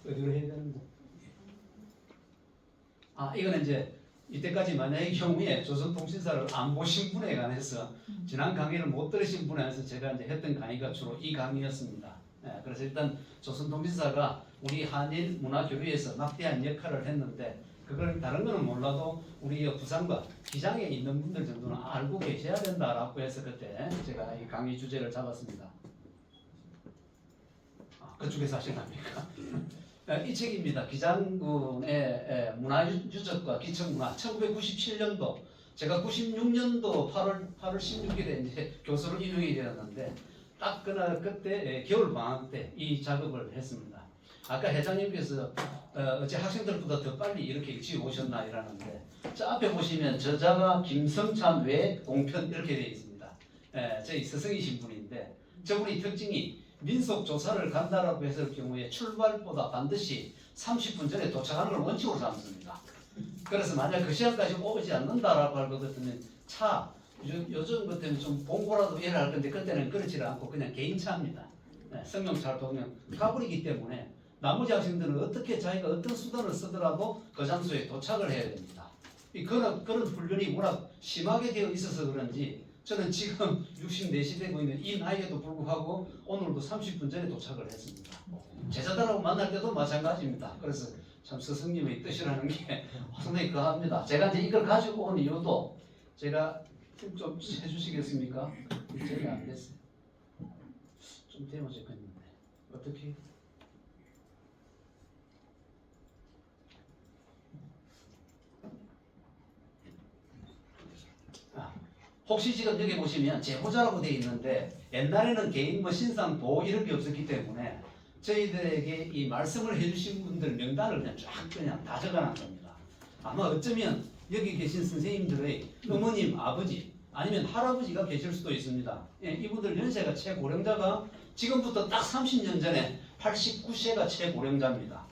어디로 해야 되는데? 이거는 이제 이때까지 만약의 경우에 조선통신사를 안 보신 분에 관해서 지난 강의를 못 들으신 분에 관해서 제가 이제 했던 강의가 주로 이 강의였습니다. 그래서 일단 조선통신사가 우리 한일 문화교류에서 막대한 역할을 했는데 그걸 다른 거는 몰라도 우리 부산과 기장에 있는 분들 정도는 알고 계셔야 된다라고 해서 그때 제가 이 강의 주제를 잡았습니다. 그쪽에서 하시랍니까? 이 책입니다. 기장군의 문화유적과 기청문화 1997년도 제가 96년도 8월 16일에 이제 교수로 임용이 되었는데 딱 그때 겨울 방학 때 이 작업을 했습니다. 아까 회장님께서 어째 학생들보다 더 빨리 이렇게 일찍 오셨나 이러는데 저 앞에 보시면 저자가 김성찬 외 공편 이렇게 되어 있습니다. 저희 스승이신 분인데 저분의 특징이 민속 조사를 간다라고 했을 경우에 출발보다 반드시 30분 전에 도착하는 걸 원칙으로 삼습니다. 그래서 만약 그 시간까지 오지 않는다라고 할 것 같으면 요즘 같으면 좀 봉고라도 일을 할 건데 그때는 그렇지 않고 그냥 개인차입니다. 성명차를 보면 가버리기 때문에 나머지 학생들은 어떻게 자기가 어떤 수단을 쓰더라도 그 장소에 도착을 해야 됩니다. 그런 훈련이 워낙 심하게 되어 있어서 그런지 저는 지금 64시 되고 있는 이 나이에도 불구하고 오늘도 30분 전에 도착을 했습니다. 제자들하고 만날 때도 마찬가지입니다. 그래서 참 스승님의 뜻이라는 게 상당히 거합니다. 제가 이제 이걸 가지고 온 이유도 제가 좀 해주시겠습니까? 전혀 안 됐어요. 좀 되면 좋겠는데 어떻게? 혹시 지금 여기 보시면 제보자라고 되어 있는데 옛날에는 개인 신상 보호 이런 게 없었기 때문에 저희들에게 이 말씀을 해주신 분들 명단을 그냥 쫙 그냥 다 적어놓은 겁니다. 아마 어쩌면 여기 계신 선생님들의 어머님, 아버지 아니면 할아버지가 계실 수도 있습니다. 이분들 연세가 최고령자가 지금부터 딱 30년 전에 89세가 최고령자입니다.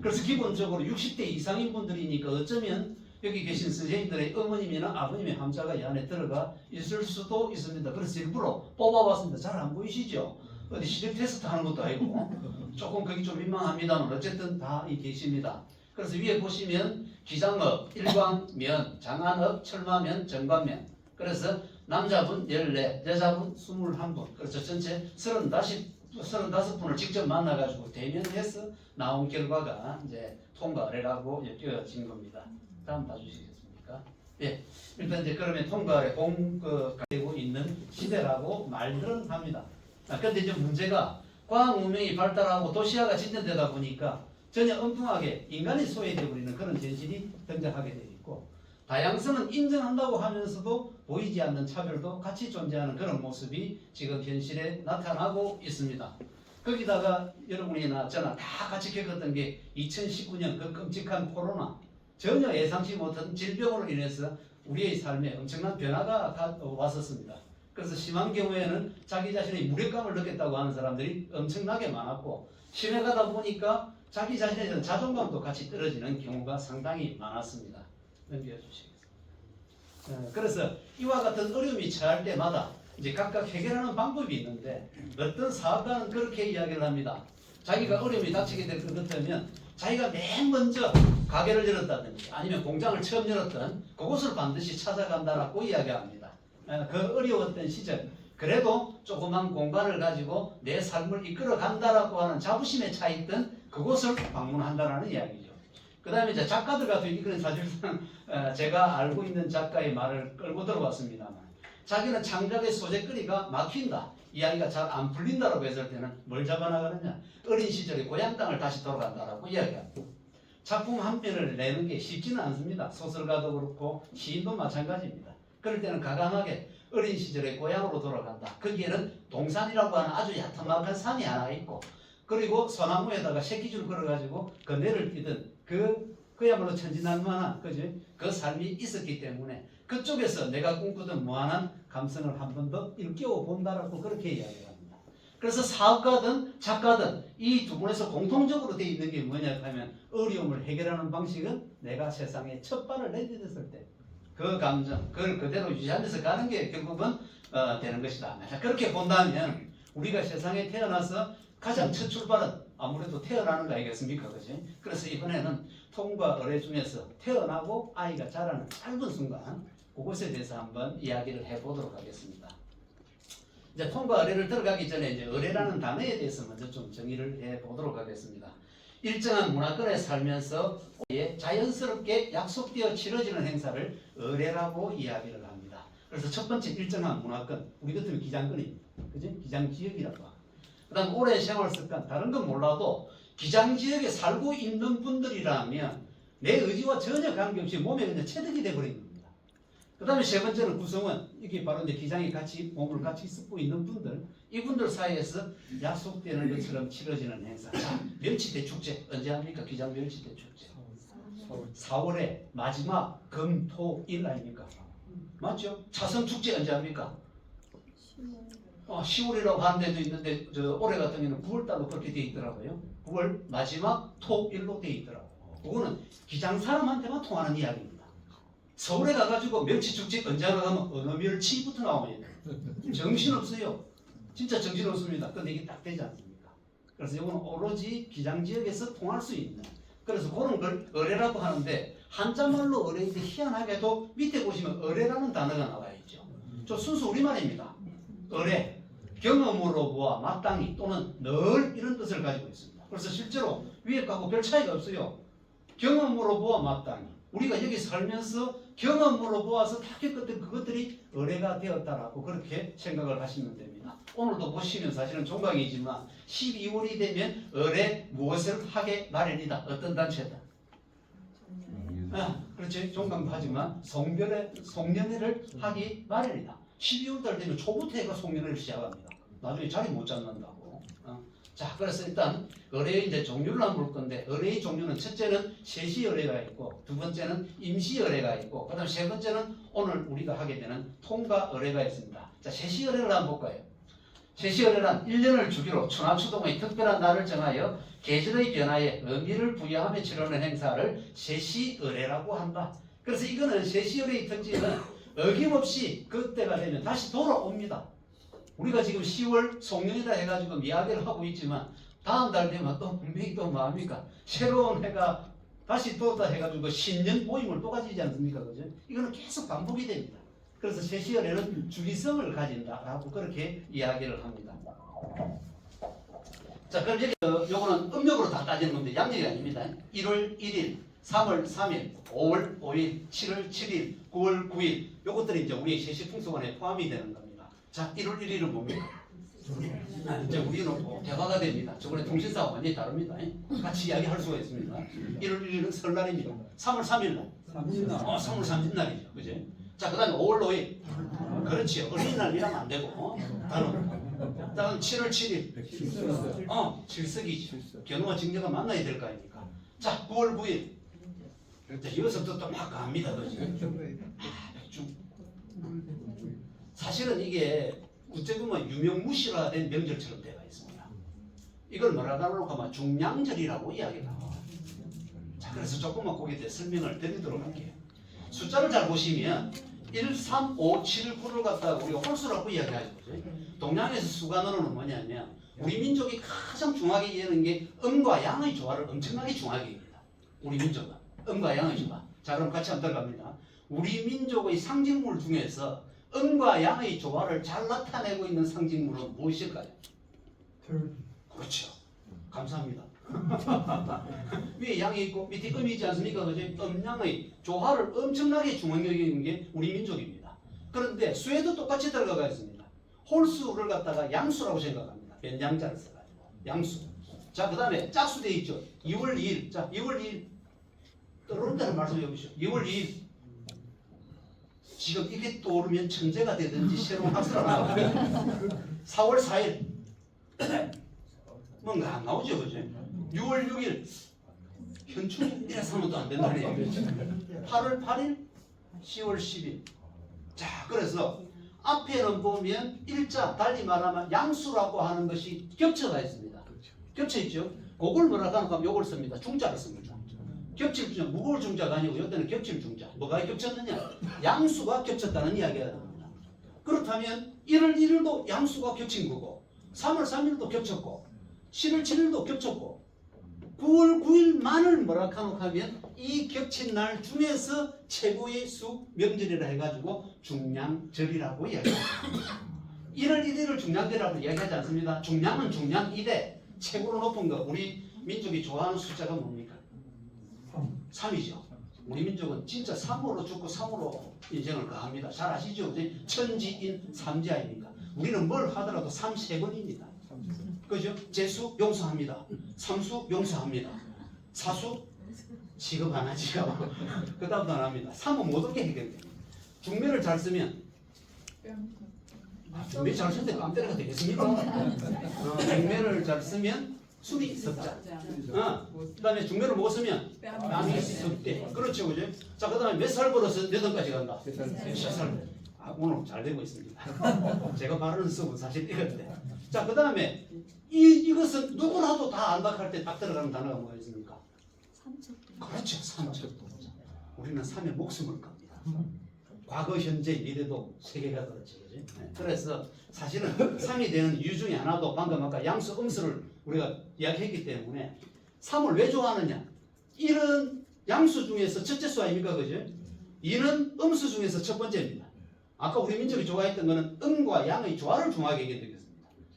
그래서 기본적으로 60대 이상인 분들이니까 어쩌면 여기 계신 선생님들의 어머님이나 아버님의 함자가 이 안에 들어가 있을 수도 있습니다. 그래서 일부러 뽑아봤습니다. 잘 안 보이시죠? 어디 시력 테스트 하는 것도 아니고 조금 거기 좀 민망합니다만 어쨌든 다 계십니다. 그래서 위에 보시면 기장업, 일광면, 장안업, 철마면, 정관면. 그래서 남자분 14, 여자분 21분. 그래서 전체 35분을 직접 만나가지고 대면해서 나온 결과가 이제 통과라고 띄어진 겁니다. 다음 봐주시겠습니까? 예, 일단 이제 그러면 통과에 되고 있는 시대라고 말들은 합니다. 그런데 이제 문제가 과학 문명이 발달하고 도시화가 진전되다 보니까 전혀 엉뚱하게 인간이 소외되어 버리는 그런 현실이 등장하게 되어 있고 다양성은 인정한다고 하면서도 보이지 않는 차별도 같이 존재하는 그런 모습이 지금 현실에 나타나고 있습니다. 거기다가 여러분이나 저나 다 같이 겪었던 게 2019년 그 끔찍한 코로나 전혀 예상치 못한 질병으로 인해서 우리의 삶에 엄청난 변화가 왔었습니다. 그래서 심한 경우에는 자기 자신의 무력감을 느꼈다고 하는 사람들이 엄청나게 많았고 심해가다 보니까 자기 자신에 대한 자존감도 같이 떨어지는 경우가 상당히 많았습니다. 넘겨주시겠습니다. 그래서 이와 같은 어려움이 처할 때마다 이제 각각 해결하는 방법이 있는데 어떤 사업가는 그렇게 이야기를 합니다. 자기가 어려움이 닥치게 될 것 같으면 자기가 맨 먼저 가게를 열었다든지 아니면 공장을 처음 열었던 그곳을 반드시 찾아간다라고 이야기합니다. 그 어려웠던 시절 그래도 조그만 공간을 가지고 내 삶을 이끌어 간다라고 하는 자부심에 차 있던 그곳을 방문한다라는 이야기죠. 그 다음에 이제 작가들 같은 이건 사실상 제가 알고 있는 작가의 말을 끌고 들어왔습니다만 자기는 창작의 소재거리가 막힌다. 이야기가 잘 안 풀린다라고 했을 때는 뭘 잡아나가느냐? 어린 시절의 고향 땅을 다시 돌아간다라고 이야기합니다. 작품 한 편을 내는 게 쉽지는 않습니다. 소설가도 그렇고 시인도 마찬가지입니다. 그럴 때는 가감하게 어린 시절의 고향으로 돌아간다. 거기에는 동산이라고 하는 아주 야트막한 산이 하나 있고 그리고 소나무에다가 새끼줄 걸어가지고 그네를 뛰던 그야말로 천진난만한 그 삶이 있었기 때문에 그쪽에서 내가 꿈꾸던 무한한 감성을 한 번 더 일깨워 본다라고 그렇게 이야기합니다. 그래서 사업가든 작가든 이 두 분에서 공통적으로 되어 있는 게 뭐냐 하면 어려움을 해결하는 방식은 내가 세상에 첫 발을 내딛었을 때 그 감정 그걸 그대로 유지하면서 가는 게 결국은 되는 것이다. 그렇게 본다면 우리가 세상에 태어나서 가장 첫 출발은 아무래도 태어나는 거 아니겠습니까? 그지? 그래서 이번에는 통과 의례 중에서 태어나고 아이가 자라는 짧은 순간 그것에 대해서 한번 이야기를 해보도록 하겠습니다. 이제 통과 의례를 들어가기 전에 이제 의례라는 단어에 대해서 먼저 좀 정의를 해보도록 하겠습니다. 일정한 문화권에 살면서 자연스럽게 약속되어 치러지는 행사를 의례라고 이야기를 합니다. 그래서 첫 번째 일정한 문화권, 우리 같으면 기장권입니다. 그지? 기장지역이라고 합니다. 그 다음 오랜 생활 습관, 다른 건 몰라도 기장지역에 살고 있는 분들이라면 내 의지와 전혀 관계없이 몸에 그냥 체득이 돼버린 겁니다. 그 다음에 세 번째는 구성원, 이게 바로 이제 기장에 같이 몸을 같이 섞고 있는 분들, 이분들 사이에서 약속되는 것처럼 치러지는 행사. 자, 멸치대축제 언제 합니까? 기장 멸치대축제 4월에 마지막 금, 토, 일 아닙니까? 맞죠? 차성축제 언제 합니까? 10월이라고 하는 데도 있는데 올해 같은 경우는 9월달로 그렇게 돼 있더라고요. 9월 마지막 토, 일로 돼 있더라고요. 그거는 기장 사람한테만 통하는 이야기입니다. 서울에 가가지고 멸치축제 언제 하러 가면 어느 멸치부터 나오면 정신없어요. 진짜 정신없습니다. 근데 이게 딱 되지 않습니까? 그래서 이거는 오로지 기장지역에서 통할 수 있는, 그래서 그런 걸 의례라고 하는데 한자말로 의례인데 희한하게도 밑에 보시면 의례라는 단어가 나와 있죠. 저 순수 우리말입니다. 의례, 경험으로 보아 마땅히 또는 늘 이런 뜻을 가지고 있습니다. 그래서 실제로 위에 거하고 별 차이가 없어요. 경험으로 보아 마땅히, 우리가 여기 살면서 경험으로 보아서 다 겪었던 그것들이 의례가 되었다라고 그렇게 생각을 하시면 됩니다. 오늘도 보시면 사실은 종강이지만 12월이 되면 의례 무엇을 하게 마련이다. 어떤 단체다? 그렇지. 종강도 하지만 송년회를 하기 마련이다. 12월달 되면 초부터 해가 송년회를 시작합니다. 나중에 자리 못 잡는다고. 자, 그래서 일단 의례의 이제 종류를 한번 볼 건데, 의례의 종류는 첫째는 세시 의례가 있고, 두 번째는 임시 의례가 있고, 그다음 세 번째는 오늘 우리가 하게 되는 통과 의례가 있습니다. 자, 세시 의례를 한번 볼까요? 세시 의례란 1년을 주기로春夏秋冬의 특별한 날을 정하여 계절의 변화에 의미를 부여하며 치르는 행사를 세시 의례라고 한다. 그래서 이거는 세시 의례의 특징은 어김없이 그때가 되면 다시 돌아옵니다. 우리가 지금 10월 송년이라 해가지고 이야기를 하고 있지만 다음 달 되면 또 분명히 또 뭐합니까? 새로운 해가 다시 또 해가지고 신년 모임을 또 가지지 않습니까? 그죠? 이거는 계속 반복이 됩니다. 그래서 세시열에는 주기성을 가진다라고 그렇게 이야기를 합니다. 자, 그럼 여기 요거는 음력으로 다 따지는 건데 양력이 아닙니다. 1월 1일, 3월 3일, 5월 5일, 7월 7일, 9월 9일 요것들이 이제 우리의 세시 풍속원에 포함이 되는 겁니다. 자, 1월 1일은 뭡니까? 이제 우리는 대화가 됩니다. 저번에 통신사와 완전히 다릅니다. 같이 이야기할 수가 있습니다. 1월 1일은 설날입니다. 3월 3일 날. 3월 3일 날이죠. 그지? 자, 그 다음에 5월 5일. 그렇지. 어린이날 이러면 안 되고. 다음 7월 7일. 칠석이죠. 견우와 직녀가 만나야 될 거 아닙니까? 자, 9월 9일. 자, 여기서부터 또 막 갑니다. 백중. 사실은 이게 어찌 보면 유명무실화된 명절처럼 되어 있습니다. 이걸 뭐라고 하면 중량절이라고 이야기를 합니다. 자, 그래서 조금만 거기에 대해 설명을 드리도록 할게요. 숫자를 잘 보시면 1, 3, 5, 7, 9를 갖다가 우리가 홀수라고 이야기하죠. 동양에서 수간어로는 뭐냐면 우리 민족이 가장 중하게 여는 게 음과 양의 조화를 엄청나게 중하게 합니다. 우리 민족은 음과 양의 조화. 자, 그럼 같이 한번 들어갑니다. 우리 민족의 상징물 중에서 음과 양의 조화를 잘 나타내고 있는 상징물은 무엇일까요? 그렇죠. 감사합니다. 위에 양이 있고 밑에 음이 있지 않습니까? 그죠? 음양의 조화를 엄청나게 중요하게 여기는 게 우리 민족입니다. 그런데 수에도 똑같이 들어가 있습니다. 홀수를 갖다가 양수라고 생각합니다. 몇 양자를 써가지고 양수. 자, 그 다음에 짝수 돼 있죠. 2월 2일. 자, 2월 2일 떠오른다는 말씀 해보시죠. 2월 2일. 지금 이게 떠오르면 천재가 되든지 새로운 학사가 나오고 4월 4일 뭔가 안 나오죠. 그죠? 6월 6일 현충일 이래서 하면 또 안 된다는 얘기죠. 8월 8일 10월 10일. 자, 그래서 앞에는 보면 일자, 달리 말하면 양수라고 하는 것이 겹쳐가 있습니다. 겹쳐 있죠. 그걸 뭐라고 하면 요걸 씁니다. 중자를 씁니다. 겹칠 중자, 무거울 중자가 아니고 이때는 겹칠 중자. 뭐가 겹쳤느냐? 양수가 겹쳤다는 이야기가 나옵니다. 그렇다면 1월 1일도 양수가 겹친 거고 3월 3일도 겹쳤고 7월 7일도 겹쳤고 9월 9일만을 뭐라 하면 이 겹친 날 중에서 최고의 수 명절이라 해가지고 중량절이라고 이야기합니다. 1월 1일을 중량절이라고 이야기하지 않습니다. 중량은 중량 1에 최고로 높은 거 우리 민족이 좋아하는 숫자가 뭡니까? 3이죠. 우리 민족은 진짜 3으로 죽고 3으로 인생을 거합니다. 잘 아시죠? 천지인 삼지 아닙니까? 우리는 뭘 하더라도 3세번입니다. 그죠? 재수 용서합니다. 삼수 용서합니다. 사수 지급 안 하지요. 그 다음도 안 합니다. 3은 모든 게 해결됩니다. 중매를 잘 쓰면 중매 잘 쓰는데 깜때가 되겠습니까? 중매를 잘 쓰면 술이 섭자. 그 다음에 중매를 못 쓰면 뺨이 섭대. 그렇죠, 그죠? 자, 그 다음에 몇 살 벌어서 몇 원까지 간다? 10살. 오늘 잘 되고 있습니다. 제가 바르는 수업은 사실 이건데. 자, 그 다음에 이것은 누구라도 다 안다 할 때 딱 들어가는 단어가 뭐가 있습니까? 그렇죠, 삼척. 우리는 삼에 목숨을 겁니다. 과거, 현재, 미래도 세 개가 그렇지, 그지? 그래서 사실은 삼이 되는 이유 중에 하나도 방금 아까 양수, 음수를 우리가 이야기했기 때문에 3을 왜 좋아하느냐? 1은 양수 중에서 첫째 수 아닙니까? 그죠? 2는 음수 중에서 첫 번째입니다. 아까 우리 민족이 좋아했던 거는 음과 양의 조화를 중요하게 얘기했습니다.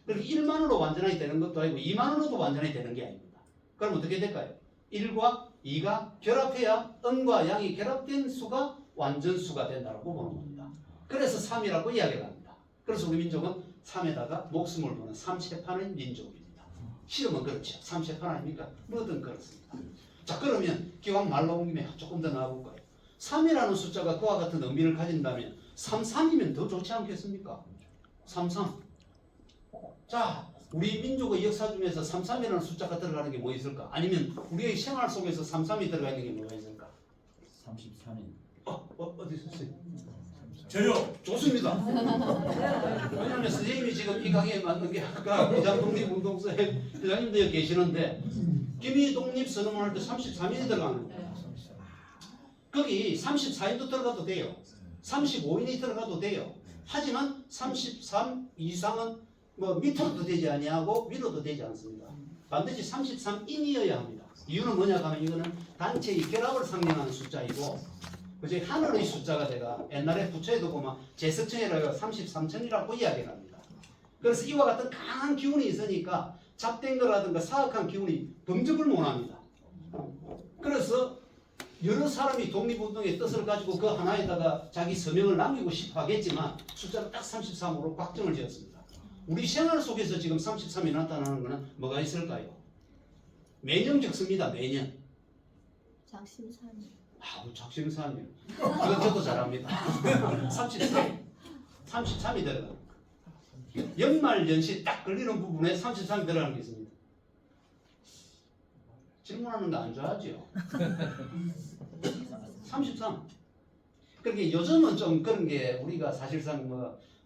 그렇게 1만으로 완전하게 되는 것도 아니고 2만으로도 완전하게 되는 게 아닙니다. 그럼 어떻게 될까요? 1과 2가 결합해야 음과 양이 결합된 수가 완전수가 된다고 보는 겁니다. 그래서 3이라고 이야기를 합니다. 그래서 우리 민족은 3에다가 목숨을 거는 삼세판의 민족입니다. 실험은 그렇죠. 삼세판 아닙니까? 뭐든 그렇습니다. 자, 그러면 기왕 말 나온 김에 조금 더 나아볼까요? 3이라는 숫자가 그와 같은 의미를 가진다면 33이면 더 좋지 않겠습니까? 33. 자, 우리 민족의 역사 중에서 33이라는 숫자가 들어가는 게 뭐 있을까? 아니면 우리의 생활 속에서 33이 들어가 있는 게 뭐가 있을까? 33인. 어디 있었어요? 저요. 좋습니다. 왜냐하면 선생님이 지금 이 강의에 맞는 게 아까 비장독립운동소 회장님도 계시는데 김이 독립선언을 할 때 33인이 들어가는 거예요. 거기 34인도 들어가도 돼요. 35인이 들어가도 돼요. 하지만 33 이상은 뭐 밑으로도 되지 아니하고 위로도 되지 않습니다. 반드시 33인이어야 합니다. 이유는 뭐냐 하면 이거는 단체의 결합을 상징하는 숫자이고 그제 하늘의 숫자가 제가 옛날에 부처에도 보면 제석천이라고 33천이라고 이야기를 합니다. 그래서 이와 같은 강한 기운이 있으니까 잡된 거라든가 사악한 기운이 범접을 못합니다. 그래서 여러 사람이 독립운동의 뜻을 가지고 그 하나에다가 자기 서명을 남기고 싶어 하겠지만 숫자를 딱 33으로 확정을 지었습니다. 우리 생활 속에서 지금 33이 나타나는 것은 뭐가 있을까요? 매년 적습니다. 매년. 작심삼일. 아우 작심삼일. 이건 저도 잘합니다. 33이 들어가. 연말 연시 딱 걸리는 부분에 33이 들어가는 게 있습니다. 질문하는 거 안 좋아하죠? 33. 그렇게 요즘은 좀 그런 게 우리가 사실상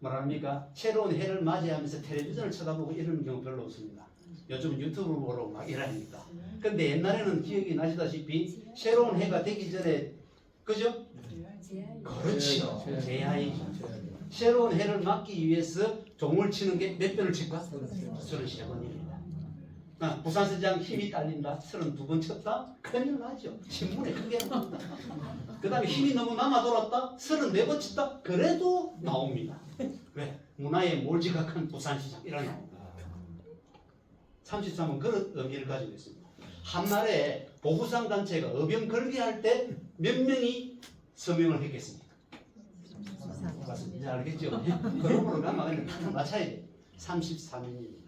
뭐랍니까? 새로운 해를 맞이하면서 텔레비전을 쳐다보고 이런 경우 별로 없습니다. 요즘은 유튜브 보러 막 이러니까. 근데 옛날에는 기억이 나시다시피 새로운 해가 되기 전에 그죠? 그렇죠. 제야이죠. 새로운 해를 맞기 위해서 종을 치는 게 몇 번을 칠까? 33번입니다. 부산시장 힘이 딸린다. 32번 쳤다. 큰일 나죠. 신문에 크게 나옵니다. 그 다음에 힘이 너무 남아 돌았다. 34번 쳤다. 그래도 나옵니다. 왜? 문화에 몰지각한 부산시장 이런 나옵니다. 33은 그런 의미를 가지고 있습니다. 한날에 보부상 단체가 의병 걸기할 때 몇 명이 서명을 했겠습니까? 맞습니다. 알겠죠? 그러므로 가면 맞춰야 돼요. 33인입니다.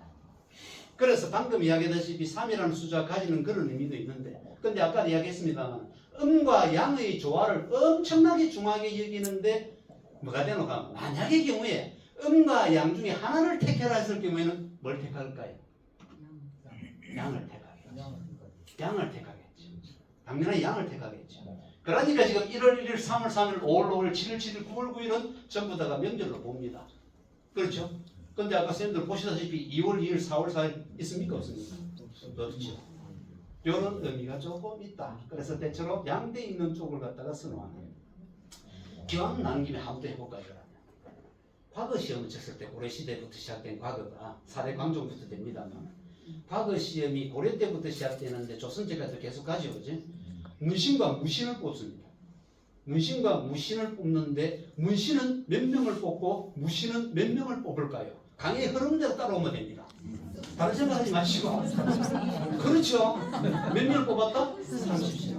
그래서 방금 이야기했다시피 3이라는 숫자가 가지는 그런 의미도 있는데 근데 아까 이야기했습니다만 음과 양의 조화를 엄청나게 중요하게 여기는데 뭐가 되노가 만약의 경우에 음과 양 중에 하나를 택해라 했을 경우에는 뭘 택할까요? 양을 택하겠죠. 양을 택하겠죠. 당연히 양을 택하겠죠. 그러니까 지금 1월 1일, 3월 3일, 5월 5일, 7월 7일, 9월 9일은 전부 다가 명절로 봅니다. 그렇죠? 근데 아까 쌤들 보시다시피 2월 2일, 4월 4일 있습니까? 없습니까? 없죠. 이런 의미가 조금 있다. 그래서 대체로 양대 있는 쪽을 갖다가 선호하는. 기왕 나는 김에 한번 해볼까요? 과거 시험을 쳤을 때 고려 시대부터 시작된 과거가 사대 광종부터 됩니다만 과거 시험이 고려 때부터 시작되는데 조선 때까지 계속 가져오지. 문신과 무신을 뽑습니다. 문신과 무신을 뽑는데 문신은 몇 명을 뽑고 무신은 몇 명을 뽑을까요? 강의 흐름대로 따라오면 됩니다. 다른 생각하지 마시고. 그렇죠. 몇 명을 뽑았다? 30명.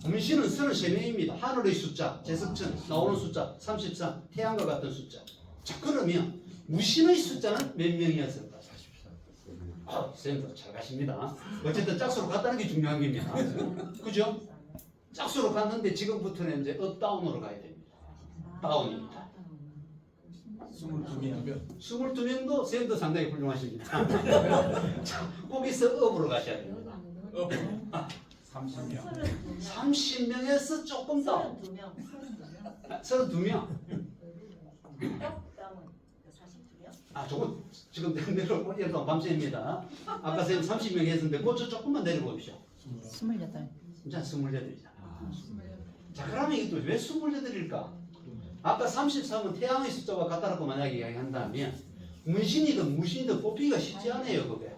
문신은 33명입니다. 하늘의 숫자, 제석천, 나오는 숫자 33, 태양과 같은 숫자. 자, 그러면 무신의 숫자는 몇 명이었을까? 쌤도 잘 가십니다. 어쨌든 짝수로 갔다는 게 중요한 겁니다. 그죠? 짝수로 갔는데 지금부터는 이제 업다운으로 가야 됩니다. 다운입니다. 22명. 22명도 쌤도 상당히 훌륭하십니다. 자, 거기서 업으로 가셔야 됩니다. 30명. 30명에서 조금 더 32명. 32명. 떡다운 42명. 아, 저거 지금 내려오면 밤새입니다. 아까 쌤 30명 했는데 그거 조금만 내려보십시오. 28. 이제 28이잖아. 자, 그러면 이게 또 왜 28일까? 아까 33은 태양의 숫자와 같다라고 만약에 이야기한다면 문신이든 무신이든 뽑기가 쉽지 않아요, 그게.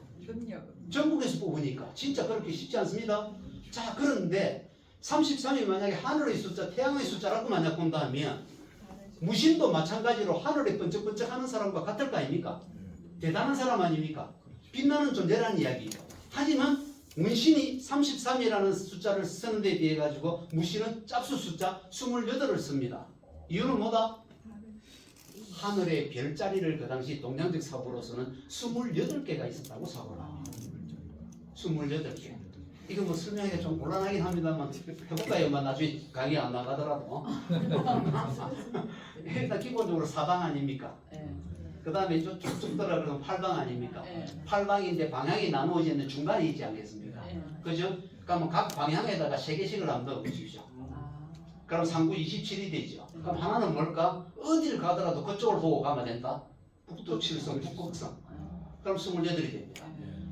전국에서 뽑으니까 진짜 그렇게 쉽지 않습니다. 자, 그런데 33이 만약에 하늘의 숫자, 태양의 숫자라고 만약 본다면 무신도 마찬가지로 하늘에 번쩍번쩍 하는 사람과 같을 거 아닙니까? 대단한 사람 아닙니까? 빛나는 존재라는 이야기예요. 하지만 문신이 33이라는 숫자를 쓰는 데 비해 가지고 무신은 짝수 숫자 28을 씁니다. 이유는 뭐다? 하늘의 별자리를 그 당시 동양적 사고로서는 28개가 있었다고 사고를 합니다. 28개. 이거 뭐 설명하기가 좀 곤란하긴 합니다만 해볼까요? 나중에 강의 안 나가더라도. 일단 기본적으로 사방 아닙니까? 그 다음에 쭉쭉 들어가 그러면 팔방 아닙니까? 팔방인데 방향이 나누어져 있는 중간에 있지 않겠습니까? 그죠? 그러면 각 방향에다가 3개씩을 한번 넣어 보십시오. 그럼 상구 27이 되죠. 그럼 하나는 뭘까? 어디를 가더라도 그쪽을 보고 가면 된다. 북두 칠성, 북극성. 그럼 28이 됩니다.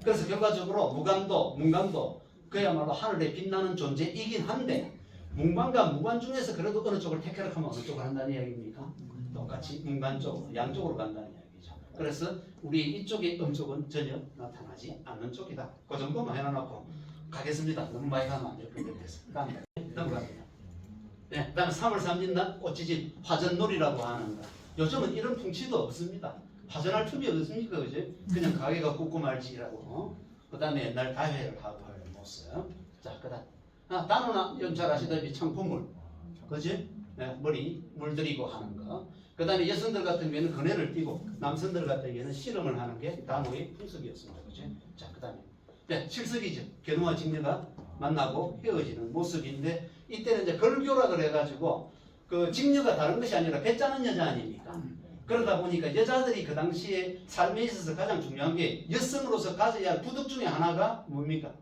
그래서 결과적으로 무간도, 문간도 그야말로 하늘에 빛나는 존재이긴 한데 문관과 무관 중에서 그래도 어느 쪽을 택하라 하면 어느 쪽을 한다는 이야기입니까? 똑같이 문관 쪽으로, 양쪽으로 간다는 이야기죠. 그래서 우리 이쪽의 음쪽은 전혀 나타나지 않는 쪽이다. 그 정도만 해놔놓고 가겠습니다. 너무 많이 가면 안 될 것 같아서. 다음 넘어갑니다. 네, 다음에 3월 3일 날 꽃지진 화전놀이라고 하는 거. 요즘은 이런 풍치도 없습니다. 화전할 틈이 없습니까? 그지? 그냥 가게가 굽고 말지라고. 그 다음에 옛날 다회를 하고 하는 모습. 자, 그 다음. 단어나 잘 아시다시피 창포물. 그지? 네, 머리 물들이고 하는 거. 그 다음에 여성들 같은 경우에는 그네를 띄고 남성들 같은 경우에는 씨름을 하는 게 단어의 풍습이었습니다. 그지? 자, 그 다음에. 네, 칠석이죠. 견우와 직녀가 만나고 헤어지는 모습인데 이때는 이제 걸교라 그래가지고 그 직녀가 다른 것이 아니라 배 짜는 여자 아닙니까? 그러다 보니까 여자들이 그 당시에 삶에 있어서 가장 중요한 게 여성으로서 가져야 할 부덕 중에 하나가 뭡니까?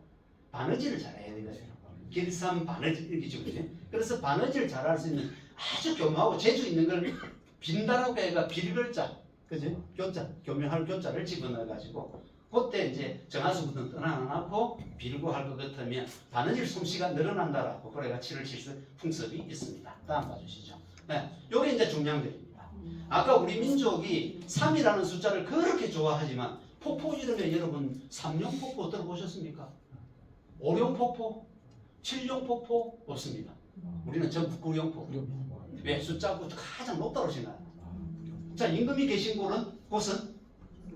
바느질을 잘해야 되거든요. 길삼 바느질 이렇게 주거든요. 그래서 바느질을 잘할 수 있는 아주 교묘하고 재주 있는 걸 빈다라고 해가 빌글자, 그죠? 교자, 교묘할 교자를 집어넣어가지고 그때 이제 정하수부터 떠나놓고 빌고 할 것 같으면 바느질 솜씨가 늘어난다라고 그래가 칠을 칠수 풍습이 있습니다. 다음 봐주시죠. 네, 요게 이제 중량들입니다. 아까 우리 민족이 3이라는 숫자를 그렇게 좋아하지만 폭포 이름에 여러분 삼룡폭포 들어보셨습니까? 오룡폭포, 칠룡폭포 없습니다. 우리는 전국 구룡폭포. 왜? 숫자고 가장 높다고 생각합니다. 자, 임금이 계신 곳은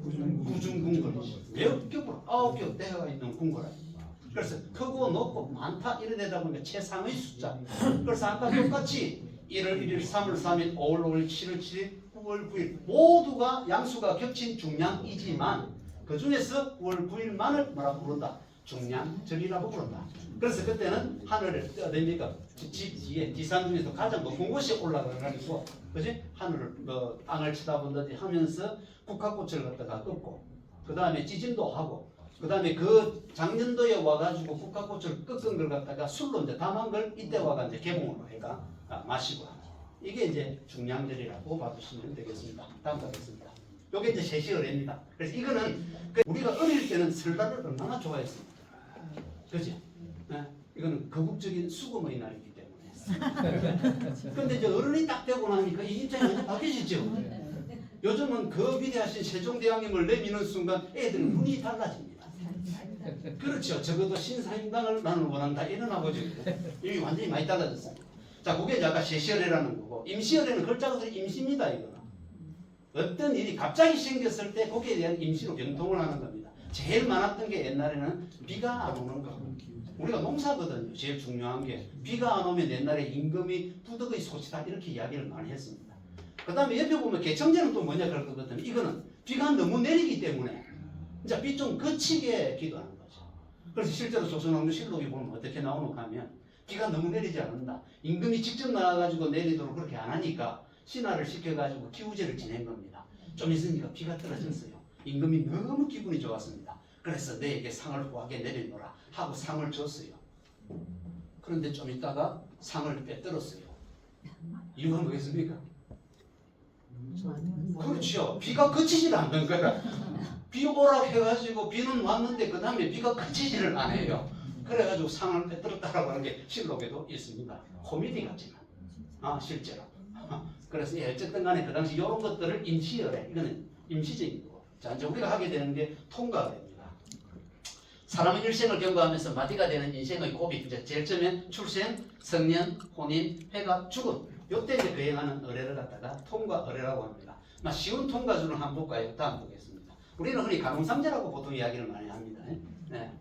구중궁궐이죠. 몇 겹으로 9겹 대가 있는 궁궐. 그래서 크고 높고 많다 이래 되다 보니까 최상의 숫자. 그래서 아까 똑같이 1월 1일, 3월 3일, 5월 5일, 7월 7일, 9월 9일 모두가 양수가 겹친 중량이지만 그 중에서 9월 9일만을 뭐라고 부른다? 중량절이라고 부른다. 그래서 그때는 하늘을 어딥니까? 집 뒤에 지상 중에서 가장 높은 곳이 올라가가지고 그지? 하늘을 땅을 쳐다본다든지 하면서 국화꽃을 갖다가 꺾고 그 다음에 찌짐도 하고 그 다음에 그 작년도에 와가지고 국화꽃을 꺾은 걸 갖다가 술로 이제 담은 걸 이때 와가 이제 개봉으로 해가 마시고 하는 이게 이제 중량절이라고 봐주시면 되겠습니다. 다음 가겠습니다. 요게 이제 세시어례입니다. 그래서 이거는 우리가 어릴 때는 설날을 얼마나 좋아했습니까? 그죠? 네? 이거는 거국적인 수금의 날이기 때문에. 근데 이제 어른이 딱 되고 나니까 이 입장이 완전 바뀌어지죠. 요즘은 그 위대하신 세종대왕님을 내미는 순간 애들 눈이 달라집니다. 그렇죠. 적어도 신사임당을 나는 원한다 이런 아버지고 이미 완전히 많이 달라졌어요. 자, 그게 이제 아까 세시열애라는 거고, 임시열애는 글자 그대로 임시입니다. 이거는 어떤 일이 갑자기 생겼을 때 거기에 대한 임시로 병통을 하는 겁니다. 제일 많았던 게 옛날에는 비가 안 오는 거. 우리가 농사거든요. 제일 중요한 게 비가 안 오면 옛날에 임금이 부득의 소치다 이렇게 이야기를 많이 했습니다. 그 다음에 옆에 보면 개청제는 또 뭐냐 그럴 거거든요. 이거는 비가 너무 내리기 때문에 이제 비 좀 그치게 기도하는 거죠. 그래서 실제로 조선왕조실록에 보면 어떻게 나오는가 하면 비가 너무 내리지 않는다. 임금이 직접 나와가지고 내리도록 그렇게 안 하니까 신하를 시켜가지고 기우제를 지낸 겁니다. 좀 있으니까 비가 떨어졌어요. 임금이 너무 기분이 좋았습니다. 그래서 내게 상을 후하게 내리노라 하고 상을 줬어요. 그런데 좀 있다가 상을 빼들었어요. 이유가 뭐겠습니까? 그렇죠. 비가 그치질 않는 거야. 비 오라 해가지고 비는 왔는데 그 다음에 비가 그치지를 않아요. 그래가지고 상을 빼들었다라고 하는 게 실록에도 있습니다. 코미디 같지만 실제로. 그래서 어쨌든 간에 그 당시 이런 것들을 임시열애, 이거는 임시적인 거고. 자, 이제 우리가 하게 되는 게 통과가 됩니다. 사람은 일생을 경과하면서 마디가 되는 인생의 고비, 이제 제일 처음엔 출생, 성년, 혼인, 회가, 죽음. 요때 이제 거행하는 의례를 갖다가 통과 의례라고 합니다. 쉬운 통과주는 한번 볼까요? 다음 보겠습니다. 우리는 흔히 간웅상제라고 보통 이야기를 많이 합니다. 네.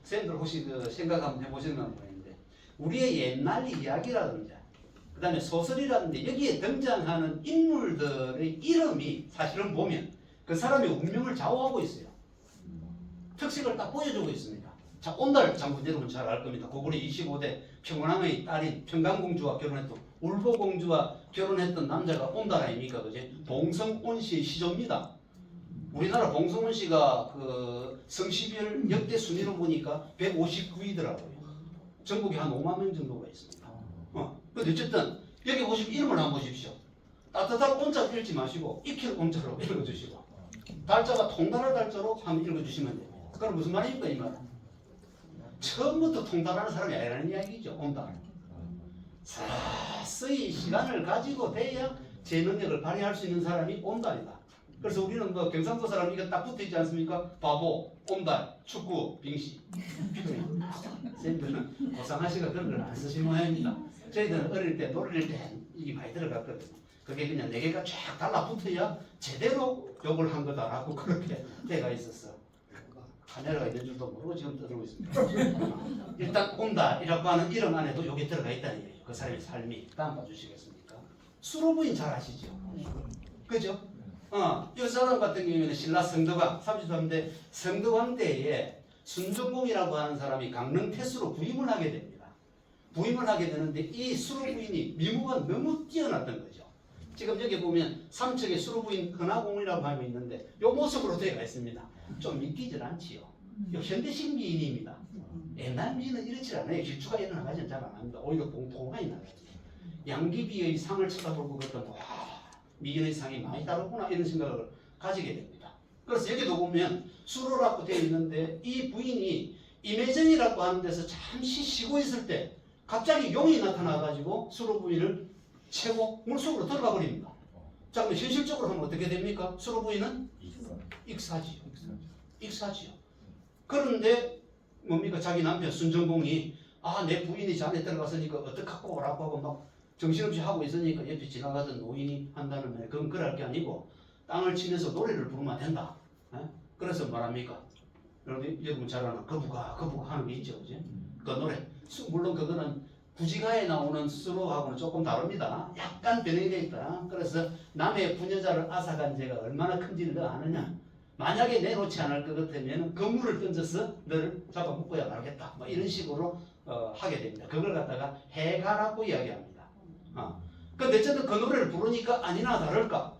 선생님들 혹시 생각 한번 해보시는 건 모르겠는데, 우리의 옛날 이야기라든지 그 다음에 소설이라든지 여기에 등장하는 인물들의 이름이 사실은 보면 그 사람의 운명을 좌우하고 있어요. 특색을 딱 보여주고 있습니다. 자, 온달 장군 여러분 잘 알 겁니다. 고구려 25대 평왕의 딸인 평강공주와 결혼했던 울보공주와 결혼했던 남자가 온달 아닙니까? 그지? 봉성온씨의 시조입니다. 우리나라 봉성온씨가 그 성시별 역대 순위로 보니까 159위더라고요. 전국에 한 5만 명 정도가 있습니다. 근데 어쨌든 여기 보시면 이름을 한번 보십시오. 따뜻한 온자로 읽지 마시고 익힐 온자로 읽어주시고, 달자가 통달할 달자로 한번 읽어주시면 됩니다. 그럼 무슨 말입니까 이 말은? 처음부터 통달하는 사람이 아니라는 이야기죠. 온달. 서서히 시간을 가지고 돼야 제 능력을 발휘할 수 있는 사람이 온달이다. 그래서 우리는 뭐 경상도 사람 이거 딱 붙어 있지 않습니까? 바보, 온달, 축구, 빙시. 선생님들은 고상하시가 그런 걸 안 쓰신 모양입니다. 저희들은 어릴 때 노래를 때 이게 많이 들어갔거든요. 그게 그냥 4개가 쫙 달라붙어야 제대로 욕을 한 거다라고 그렇게 때가 있었어. 카메라가 있는 줄도 모르고 지금 떠들고 있습니다. 일단 온달이라고 하는 이름 안에도 욕이 들어가 있다는 얘기예요. 그 사람의 삶이. 다음 봐주시겠습니까? 수로부인 잘 아시죠? 그죠? 이 사람 같은 경우에는 신라 성덕왕 33대 성덕왕 때에 순종공이라고 하는 사람이 강릉 태수로 부임을 하게 됩니다. 부임을 하게 되는데 이 수로 부인이 미모가 너무 뛰어났던 거죠. 지금 여기 보면 삼척의 수로 부인 근하공이라고 하고 있는데 이 모습으로 되어 있습니다. 좀 믿기질 않지요. 이 현대식 미인입니다. 옛날 미인은 이렇지 않아요. 질투가 일어나가지는 잘 안 합니다. 오히려 봉통하게 나가지. 양귀비의 상을 쳐다보고 그랬던 와, 미인의 상이 많이 다르구나 이런 생각을 가지게 됩니다. 그래서 여기도 보면 수로라고 되어 있는데 이 부인이 임혜정이라고 하는 데서 잠시 쉬고 있을 때 갑자기 용이 나타나가지고 수로 부인을 채고 물속으로 들어가 버립니다. 자, 그럼 현실적으로 하면 어떻게 됩니까? 수로 부인은 익사지요. 익사지요. 그런데 뭡니까? 자기 남편 순정공이 내 부인이 잔에 들어갔으니까 어떡하고 오라고 하고 막 정신없이 하고 있으니까 옆에 지나가던 노인이 한다는 말, 그건 그럴 게 아니고 땅을 치면서 노래를 부르면 된다. 그래서 말합니까? 여러분 잘 아는 거부가 하는 게 있죠. 그지? 그 노래. 물론 그거는 구지가에 나오는 수로하고는 조금 다릅니다. 약간 변형이 되어 있다. 그래서 남의 부녀자를 앗아간 죄가 얼마나 큰지를 너 아느냐. 만약에 내놓지 않을 것 같으면 그물을 던져서 너를 잡아먹고야 말겠다. 뭐 이런 식으로 하게 됩니다. 그걸 갖다가 해가라고 이야기합니다. 근데 어쨌든 그 노래를 부르니까 아니나 다를까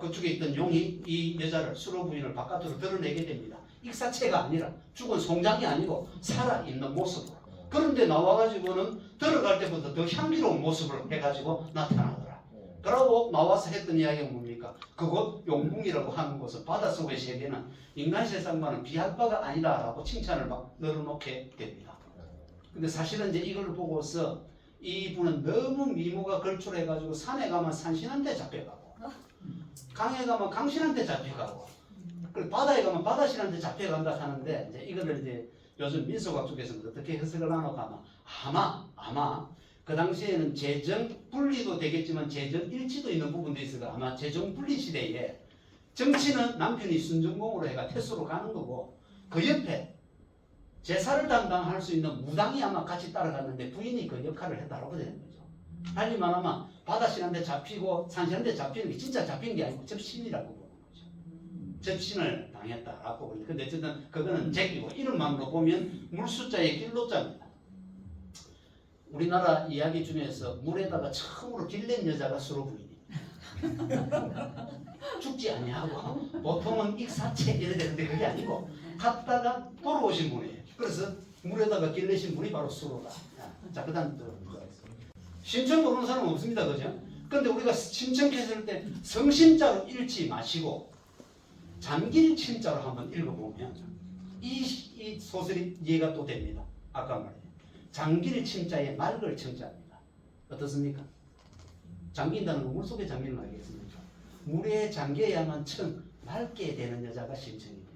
그쪽에 있던 용이 이 여자를 수로 부인을 바깥으로 드러내게 됩니다. 익사체가 아니라 죽은 송장이 아니고 살아있는 모습으로. 그런데 나와가지고는 들어갈 때보다 더 향기로운 모습을 해가지고 나타나더라. 그러고 나와서 했던 이야기가 뭡니까? 그곳 용궁이라고 하는 곳은 바닷속의 세계는 인간 세상과는 비할 바가 아니다라고 칭찬을 막 늘어놓게 됩니다. 근데 사실은 이제 이걸 보고서 이분은 너무 미모가 걸출해가지고 산에 가면 산신한테 잡혀가고 강에 가면 강신한테 잡혀가고, 그리고 바다에 가면 바다신한테 잡혀간다 하는데, 이제 이거를 이제 요즘 민속학 쪽에서는 어떻게 해석을 하나 하면 아마 그 당시에는 재정 분리도 되겠지만 재정 일치도 있는 부분도 있어가 아마 재정 분리 시대에 정치는 남편이 순전공으로 해가 태수로 가는 거고 그 옆에 제사를 담당할 수 있는 무당이 아마 같이 따라갔는데 부인이 그 역할을 해달라고 되는 거죠. 달리 말하면 바다신한테 잡히고 산신한테 잡히는 게 진짜 잡힌 게 아니고 접신이라고 보는 거죠. 접신을 당했다라고 보는. 근데 어쨌든 그거는 제끼고 이름만으로 보면 물숫자의 길로자입니다. 우리나라 이야기 중에서 물에다가 처음으로 길낸 여자가 수로 부인입니다. 죽지 아니하고 보통은 익사체 이래 되는데 그게 아니고 갔다가 돌아오신 분이에요. 그래서 물에다가 길내신 분이 바로 수로다. 자, 그 다음 또 신청 모르는 사람은 없습니다. 그죠? 근데 우리가 신청했을 때 성신자로 읽지 마시고 잠길 침자로 한번 읽어보면 이 소설이 이해가 또 됩니다. 아까 말이에요. 잠길 침자에 맑을 청자입니다. 어떻습니까? 잠긴다는 건 물속에 잠기는 거 아니겠습니까? 물에 잠겨야만 맑게 되는 여자가 신청입니다.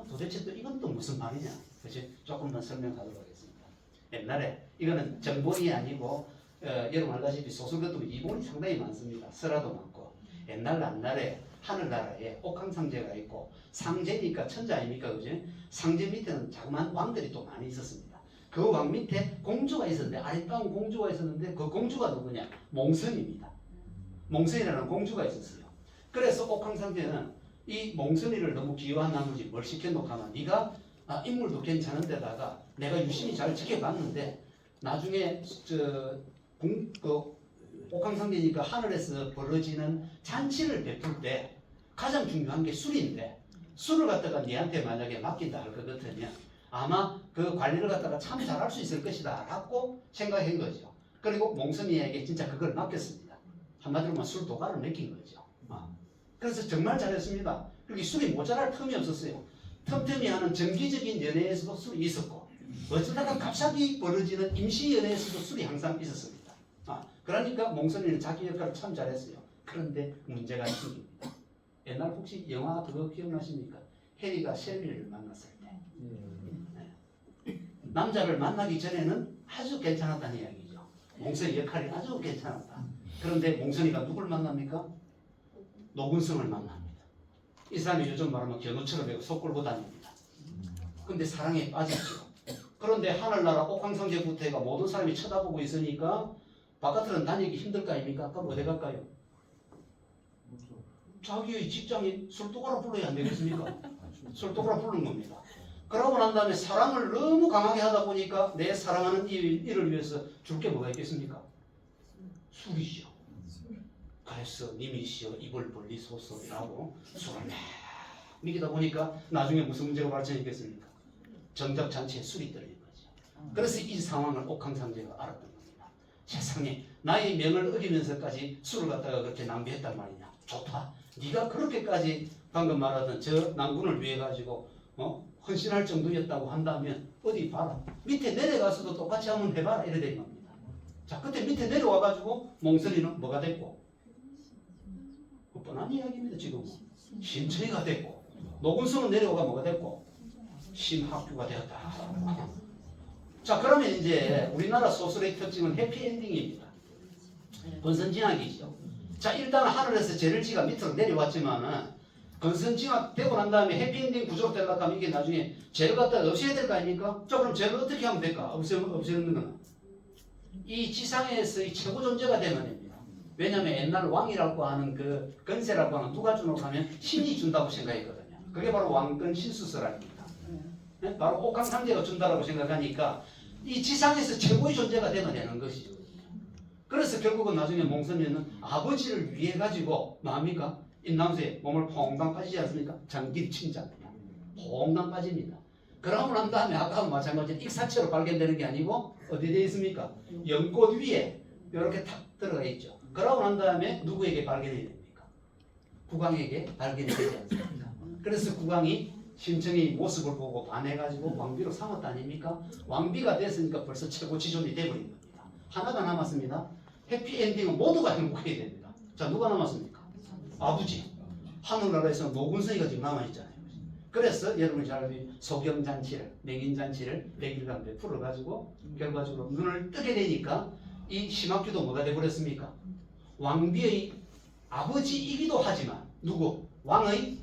도대체 또 이건 또 무슨 말이냐? 그치? 조금 더 설명하도록 하겠습니다. 옛날에 이거는 정본이 아니고 여러분 알다시피 소설 같은 거 이본이 상당히 많습니다. 설화도 많고 옛날에 하늘나라에 옥황상제가 있고 상제니까 천자 아닙니까? 그지? 상제 밑에는 자그마한 왕들이 또 많이 있었습니다. 그 왕 밑에 공주가 있었는데 아리따운 공주가 있었는데 그 공주가 누구냐? 몽선입니다. 몽선이라는 공주가 있었어요. 그래서 옥황상제는 이 몽선이를 너무 기여한 나머지 뭘 시켜놓고 하면 네가 인물도 괜찮은 데다가 내가 유심히 잘 지켜봤는데 나중에 옥황상제니까 하늘에서 벌어지는 잔치를 베풀 때 가장 중요한 게 술인데 술을 갖다가 네한테 만약에 맡긴다 할 것 같으면 아마 그 관리를 갖다가 참 잘할 수 있을 것이다 라고 생각한 거죠. 그리고 몽선이에게 진짜 그걸 맡겼습니다. 한마디로 말 술 도가를 맡긴 거죠. 그래서 정말 잘했습니다. 그렇게 술이 모자랄 틈이 없었어요. 틈틈이 하는 정기적인 연애에서도 술이 있었고 어쩌다가 갑자기 벌어지는 임시 연애에서도 술이 항상 있었습니다. 그러니까 몽선이는 자기 역할을 참 잘했어요. 그런데 문제가 생깁니다. 옛날 혹시 영화 그거 기억나십니까? 해리가 셸리를 만났을 때 남자를 만나기 전에는 아주 괜찮았다는 이야기죠. 몽선이 역할이 아주 괜찮았다. 그런데 몽선이가 누굴 만납니까? 노근성을 만납니다. 이 사람이 요즘 말하면 견우처럼 속골고 다닙니다. 근데 사랑에 빠졌죠. 그런데 하늘나라 옥황상제부터 해가 모든 사람이 쳐다보고 있으니까 바깥으로는 다니기 힘들 거 아닙니까? 그럼 어디 갈까요? 자기의 직장에 술도가라 불러야 안 되겠습니까? 술도가라 부르는 겁니다. 그러고 난 다음에 사랑을 너무 강하게 하다 보니까 내 사랑하는 이를 위해서 줄 게 뭐가 있겠습니까? 술이죠. 그래서 님이시여 입을 벌리소서라고 술을 막 먹이다 보니까 나중에 무슨 문제가 발생했겠습니까? 정작 잔치에 술이 떨어진 거죠. 그래서 이 상황을 옥황상제가 알았던 겁니다. 세상에 나의 명을 어기면서까지 술을 갖다가 그렇게 낭비했단 말이냐. 좋다. 네가 그렇게까지 방금 말하던 저 난군을 위해 가지고 헌신할 정도였다고 한다면 어디 봐라. 밑에 내려가서도 똑같이 한번 해봐라. 이래 된 겁니다. 자, 그때 밑에 내려와 가지고 몽선이는 뭐가 됐고? 뻔한 이야기입니다. 지금 신천이가 됐고 노근성은 내려오가 뭐가 됐고 심학규가 되었다. 자, 그러면 이제 우리나라 소설의 특징은 해피엔딩입니다. 건선징악이죠. 자, 일단 하늘에서 죄를 지가 밑으로 내려왔지만은 건선징악 되고 난 다음에 해피엔딩 구조로 되려고 하면 이게 나중에 죄를 갖다가 없애야 될 거 아닙니까? 자, 그럼 죄를 어떻게 하면 될까? 없애는 거는 이 지상에서의 최고 존재가 되면 됩니다. 왜냐하면 옛날 왕이라고 하는 그 건세라고 하는 누가 주노 하면 신이 준다고 생각했거든요. 그게 바로 왕권 신수설입니다. 네? 바로 옥황상제가 준다라고 생각하니까 이 지상에서 최고의 존재가 되면 되는 것이죠. 그래서 결국은 나중에 몽선이는 아버지를 위해 가지고 뭡니까? 임남수에 몸을 퐁당 빠지지 않습니까? 장길 침자입니다. 퐁당 빠집니다. 그러고 난 다음에 아까와 마찬가지로 익사체로 발견되는 게 아니고 어디에 되어 있습니까? 연꽃 위에 이렇게 탁 들어가 있죠. 그러고 난 다음에 누구에게 발견이 됩니까? 국왕에게 발견이 되지 않습니까? 그래서 국왕이 심청의 모습을 보고 반해가지고 왕비로 삼았다 아닙니까? 왕비가 됐으니까 벌써 최고 지존이 돼버린 겁니다. 하나가 남았습니다. 해피엔딩은 모두가 행복해야 됩니다. 자, 누가 남았습니까? 아버지. 하늘나라에서 노군성이가 지금 남아있잖아요. 그래서 여러분이 잘 알고 소경잔치를, 맹인잔치를 100일간 베풀어가지고 결과적으로 눈을 뜨게 되니까 이 심학규도 뭐가 돼버렸습니까? 왕비의 아버지이기도 하지만 누구? 왕의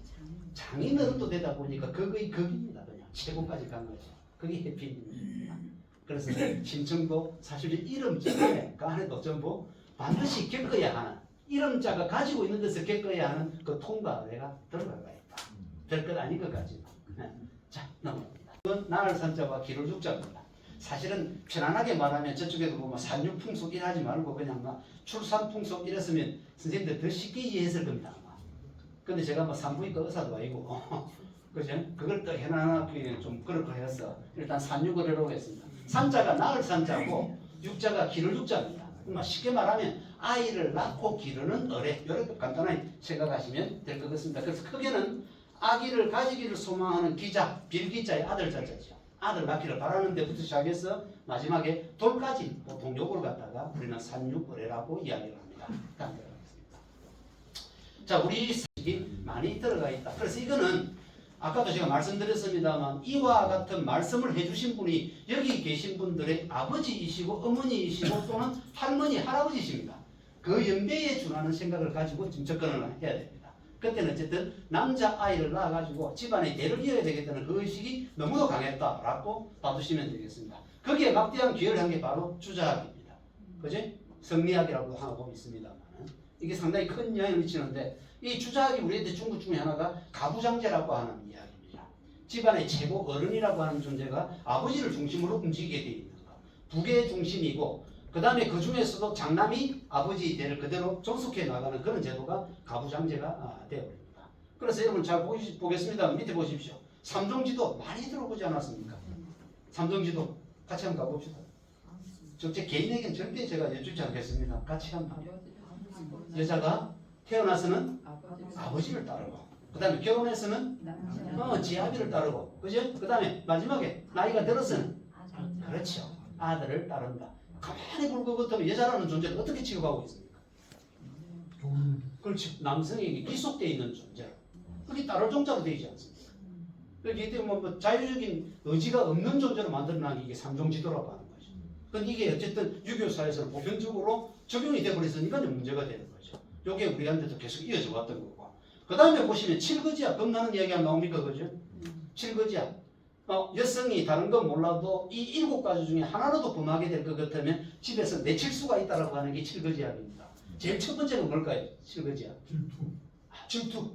장인어른도 되다 보니까 그거의 극입니다. 그냥 최고까지 간 거죠. 그게 해피입니다. 그래서 신청도 사실 이름자에 그 안에도 전부 반드시 겪어야 하는 이름자가 가지고 있는 데서 겪어야 하는 그 통과가 들어가 있다. 될 것 아닌 것 같지만. 네. 자, 넘어갑니다. 이건 나를 산자와 기를 죽자입니다. 사실은 편안하게 말하면 저쪽에도 보면 산육풍속 이하지 말고 그냥 막 출산풍속 이랬으면 선생님들 더 쉽게 이해했을 겁니다. 아마. 근데 제가 뭐 산부인과 의사도 아니고 그죠? 그걸 또 해놔놓기 좀 그렇고 해서 일단 산육을 해보겠습니다. 산자가 나을 산자고 육자가 기를 육자입니다. 쉽게 말하면 아이를 낳고 기르는 어뢰 이렇게 간단하게 생각하시면 될 것 같습니다. 그래서 크게는 아기를 가지기를 소망하는 기자, 빌기자의 아들 자자죠. 아들 낳기를 바라는 데부터 시작해서 마지막에 돌까지 보통 요걸 갖다가 우리는 산육어뢰라고 이야기를 합니다. 다음 들어가겠습니다. 자, 우리 사식이 많이 들어가 있다. 그래서 이거는 아까도 제가 말씀드렸습니다만 이와 같은 말씀을 해주신 분이 여기 계신 분들의 아버지이시고 어머니이시고 또는 할머니, 할아버지십니다. 그 연배에 준하는 생각을 가지고 지금 접근을 해야 됩니다. 그때는 어쨌든 남자아이를 낳아가지고 집안의 대를 이어야 되겠다는 그 의식이 너무도 강했다라고 봐두시면 되겠습니다. 거기에 막대한 기여를 한 게 바로 주자학입니다. 그지? 성리학이라고 하고 있습니다만 이게 상당히 큰 영향을 미치는데 이 주자학이 우리한테 준 것 중에 하나가 가부장제라고 하는 이야기입니다. 집안의 최고 어른이라고 하는 존재가 아버지를 중심으로 움직이게 되어 있는 것. 부의 중심이고 그 다음에 그 중에서도 장남이 아버지 대를 그대로 존속해 나가는 그런 제도가 가부장제가 되어버립니다. 그래서 여러분 잘 보겠습니다. 밑에 보십시오. 삼종지도 많이 들어보지 않았습니까? 삼종지도 같이 한번 가봅시다. 제 개인에게는 절대 제가 여쭙지 않겠습니다. 같이 한번. 여자가 태어나서는 아버지를 따르고 그 다음에 결혼해서는 지아비를 따르고 그죠? 그 다음에 마지막에 나이가 들어서는 그렇죠. 아들을 따른다. 가만히 불고 그렇다면 여자라는 존재를 어떻게 취급하고 있습니까? 그렇죠. 남성에게 기속되어 있는 존재로 그게 따를 종자로 되어 있지 않습니까? 그렇기 때문에 뭐 자유적인 의지가 없는 존재로 만들어나기 이게 삼종지도라고 하는 거죠. 그런데 이게 어쨌든 유교사에서는 보편적으로 적용이 되어버렸으니까 문제가 되는 거죠. 이게 우리한테도 계속 이어져 왔던 거고. 그 다음에 보시면 칠거지약 겁나는 이야기가 나옵니까? 그죠? 칠거지약. 여성이 다른 건 몰라도 이 7가지 중에 하나라도 범하게 될 것 같으면 집에서 내칠 수가 있다고 하는 게 칠거지약입니다. 제일 첫 번째는 뭘까요? 칠거지약. 질투.